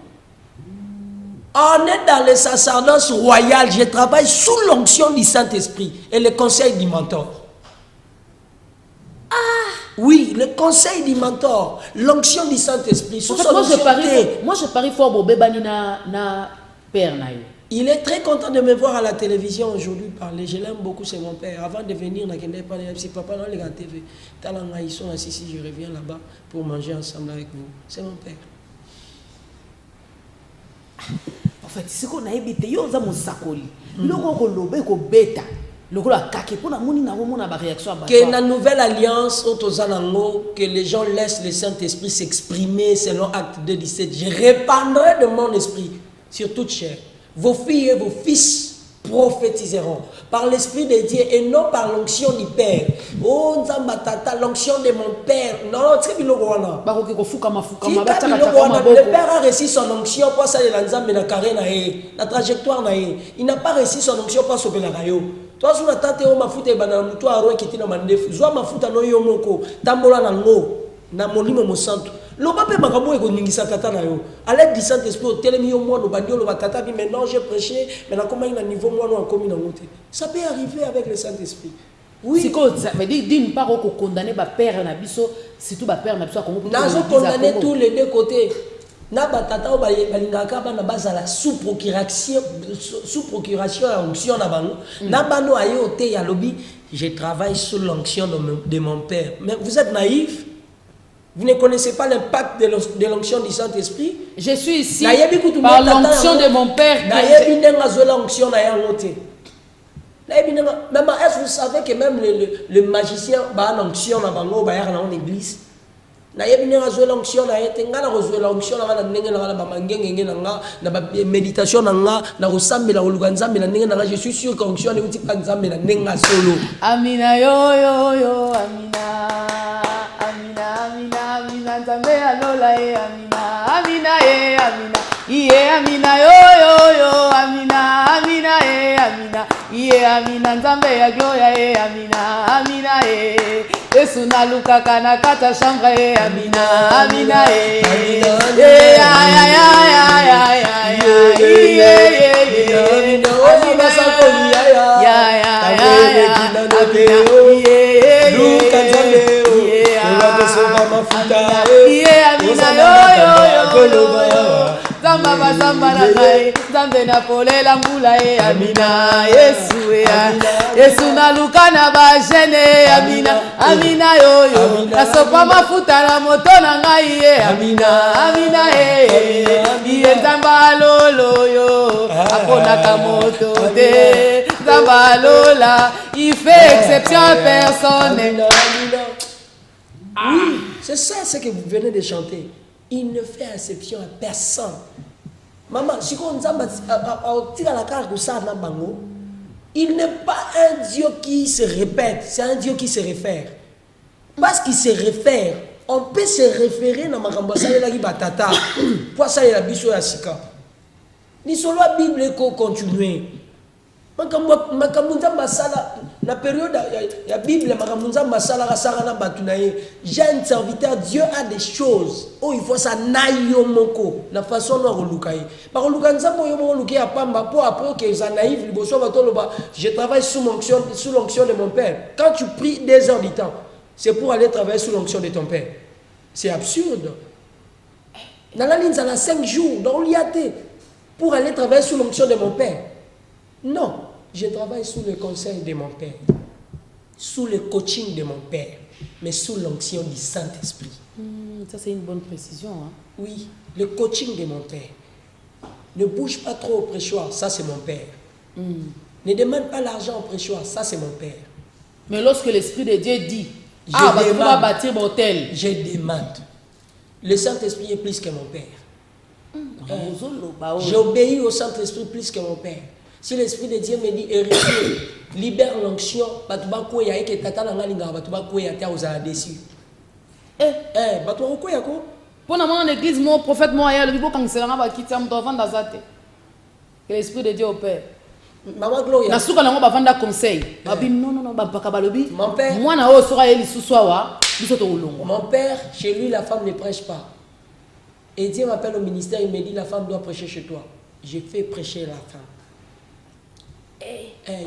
On est dans le sacerdoce royal. Je travaille sous l'onction du Saint-Esprit et le conseil du mentor. Oui, le conseil du mentor, l'onction du Saint-Esprit. En fait, moi je parie fort pour Bébani na père. Il est très content de me voir à la télévision aujourd'hui parler. Je l'aime beaucoup, c'est mon père. Avant de venir, si papa dans les TV, ils sont assis ici, je reviens là-bas pour manger ensemble avec vous. C'est mon père. En fait, c'est qu'on a évité, yo za mosakoli. Loko ko lobe ko beta. Loko la kake pour la moni na mona ba réaction ba. Que la nouvelle alliance autozanango que les gens laissent le Saint-Esprit s'exprimer selon Acte 2:17. Je répandrai de mon esprit sur toute chair. Vos filles et vos fils prophétiseront par l'Esprit de Dieu et non par l'onction du Père. Oh, Nzambatata, l'onction de mon Père. Non, c'est le Père a reçu son onction pour ça, la trajectoire. Il n'a pas reçu son onction pour sauver la rayo. Toi, sur la tante, on m'a foutu et banana, toi, à Rouen qui était dans ma déf. Zoa m'a foutu à Noyo Moko, Tambola Nango, Namolimo Monsanto. L'Oba peut m'accaboter et qu'on n'y tata na yo. À l'aide du Saint-Esprit, au télémio, moi, au bandio, le tata, dit maintenant j'ai prêché, maintenant comment il a niveau, moi, nous, en commis dans monté. Ça peut arriver avec le Saint-Esprit. Oui. C'est quoi ça veut dire d'une part qu'on condamne ma père na biso, surtout ma père na biso comme nous condamné tous les deux côtés. Na batata o balingaka bana bazala sous procuration à onction na bango. Na bano ayo te ya lobby, je travaille sous l'onction de mon père. Mais vous êtes naïf. Vous ne connaissez pas l'impact de l'onction du Saint-Esprit. Je suis ici par l'onction de mon père. Même est-ce que vous savez que même le magicien a une onction dans l'église? L'onction méditation je suis sûr qu'onction Amina yo yo yo Amina Amina Amina Amina Nzambe alola Amina Amina Amina Iye Amina yo yo yo Amina Amina Amina Iye Amina Nzambe ya gloria Amina Amina Yesu na luka kana kata chambre Amina Amina Amina Zamba bazamba na kai, zambe na pole la mbula Amina, Yesu Yesu na luka na ba jene Amina, Amina yo, na sopa mafuta na moto na ngai Amina, Amina Iye zamba lolo yo, akona kamoto te, zamba lola, il fait exception à personne. Oui, c'est ça ce que vous venez de chanter. Il ne fait exception à personne. Maman, si on il n'est pas un Dieu qui se répète, c'est un Dieu qui se réfère. Parce qu'il se réfère, on peut se référer dans ma batata pour ça il a biso ya sika. Ni solo la Bible ko continuer. Makamunza masala na période ya Bible makamunza masala rasara na batunaye. Jeune serviteur, Dieu a des choses. Oh il faut ça nayo moko la façon dont relukaye. Par lukanza mo yo mo luki apamba pour après que ça naïf liboso batoloba. Je travaille sous l'onction de mon père. Quand tu pries 2 heures du temps, c'est pour aller travailler sous l'onction de ton père. C'est absurde. Dans la ligne ça a 5 jours dans l'IAT pour aller travailler sous l'onction de mon père. Non, je travaille sous le conseil de mon père, sous le coaching de mon père, mais sous l'onction du Saint-Esprit. Ça, c'est une bonne précision. Hein? Oui, le coaching de mon père. Ne bouge pas trop au prêchoir, ça c'est mon père. Ne demande pas l'argent au prêchoir, ça c'est mon père. Mais lorsque l'Esprit de Dieu dit, on va bâtir mon hôtel. Je demande. Le Saint-Esprit est plus que mon père. J'obéis au Saint-Esprit plus que mon père. Si l'Esprit de Dieu me dit, héritier, libère l'onction, pour l'église, mon prophète, moi, le que l'Esprit de Dieu opère. Maman Gloria. Conseil. Mon père. Mon père, chez lui, la femme ne prêche pas. Et Dieu m'appelle au ministère, il me dit, la femme doit prêcher chez toi. Je fais prêcher la femme.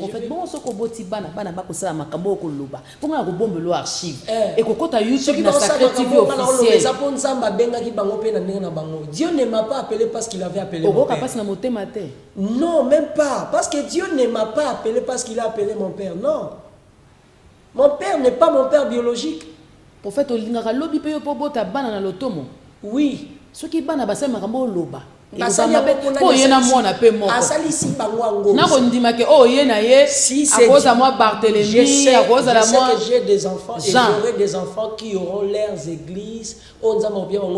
En fait, bon, ce qu'on boti bana bakosa makambo koloba. Pour nga ko bombelo archive. Et ko kota YouTube na Sacré TV officiel. Dieu ne m'a pas appelé parce qu'il avait appelé mon père. Non, même pas. Parce que Dieu ne m'a pas appelé parce qu'il a appelé mon père. Non. Mon père n'est pas mon père biologique. Prophète olingaka lobi pe yo po bota bana na lotomo. Oui. Ce qui bana ba makambo loba. Je sais que j'ai des enfants et j'aurai des enfants qui auront leurs églises. On a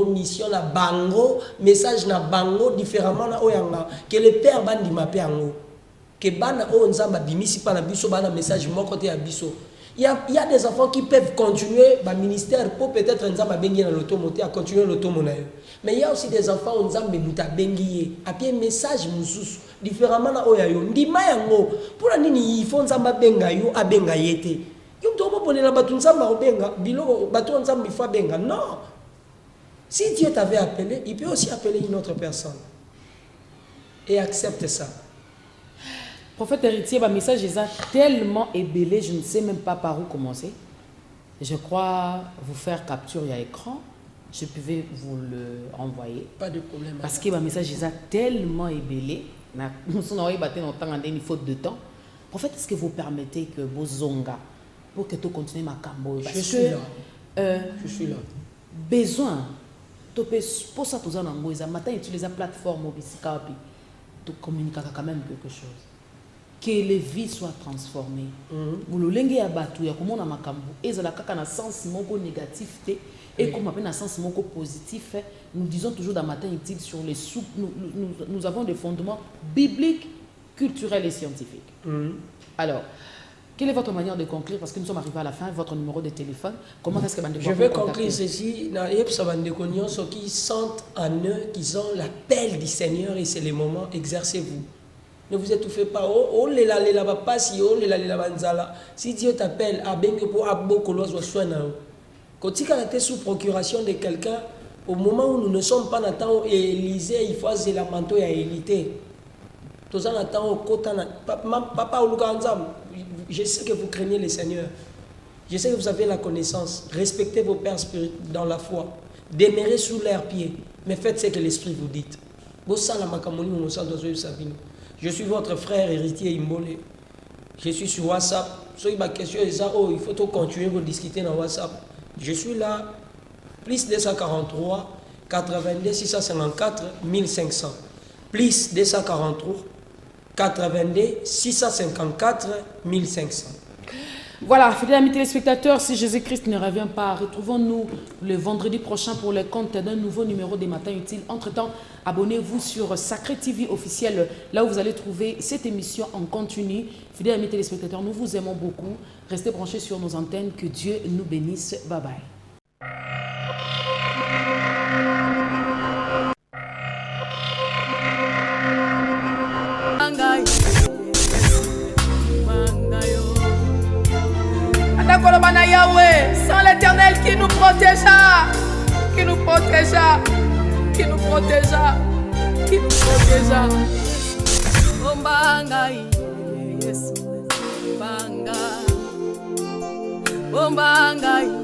mission na bango, message na bango différemment na oyanga que le père bandi mape ango. Que bana onzamba bimisi pa na biso bana message mon côté à biso. Il y a des enfants qui peuvent continuer le ministère pour peut-être nzamba bengi na l'automoté à continuer l'automonaire. Mais il y a aussi des enfants on nzamba muta bengi a bien message mususu différemment na oya yo ndima yango pona nini ifo nzamba benga yo abenga yete yo mto bolela batu nzamba obenga biloko batu nzamba ifa benga non. Si Dieu t'avait appelé, il peut aussi appeler une autre personne. Et accepte ça. Prophète héritier, ma message est tellement ébélé, je ne sais même pas par où commencer. Je crois vous faire capture à écran. Je pouvais vous le renvoyer. Pas de problème. Parce que ma message est tellement ébélé. Nous sommes une faute de temps. Prophète, est-ce que vous permettez que vos zonga, pour que tu continues ma cambo? Je suis là. Je suis là. Besoin. Pour ça, tous en matin, utiliser la plateforme Obisikapi. Tu communiques quand même quelque chose. Que les vies soient transformées. Vous l'olenge ya batu ya komona makambo ezala kaka na sens moko négatif et comme appelle na sens moko positif. Nous disons toujours dans matin utile sur les sous. Nous avons des fondements bibliques, culturels et scientifiques. Alors, quelle est votre manière de conclure? Parce que nous sommes arrivés à la fin, votre numéro de téléphone. Comment est-ce que je vais conclure ceci. Ceux qui sentent en eux qu'ils ont l'appel du Seigneur et c'est le moment, exercez-vous. Ne vous étouffez pas. Oh, si Dieu t'appelle à Bengue pour Abokolo, quand tu es sous procuration de quelqu'un, au moment où nous ne sommes pas dans le temps Élysée, il faut que la manteau à élité. Papa, je sais que vous craignez le Seigneur. Je sais que vous avez la connaissance. Respectez vos pères spirituels dans la foi. Demeurez sous leurs pieds. Mais faites ce que l'Esprit vous dit. Je suis votre frère héritier Imbole. Je suis sur WhatsApp. Si ma question est ça, il faut continuer à discuter dans WhatsApp. Je suis là. Plus 243 82 654 1500. Plus 243 82 654 1500. Voilà, fidèles amis téléspectateurs, si Jésus-Christ ne revient pas, retrouvons-nous le vendredi prochain pour le compte d'un nouveau numéro des Matins Utiles. Entre-temps, abonnez-vous sur Sacré TV officiel, là où vous allez trouver cette émission en continu. Fidèles amis téléspectateurs, nous vous aimons beaucoup. Restez branchés sur nos antennes. Que Dieu nous bénisse. Bye bye. Yahweh, sans l'Éternel qui nous protégea, qui nous protégea, qui nous protégea, qui nous protégea. Bombangai, yes, banga, bombangai.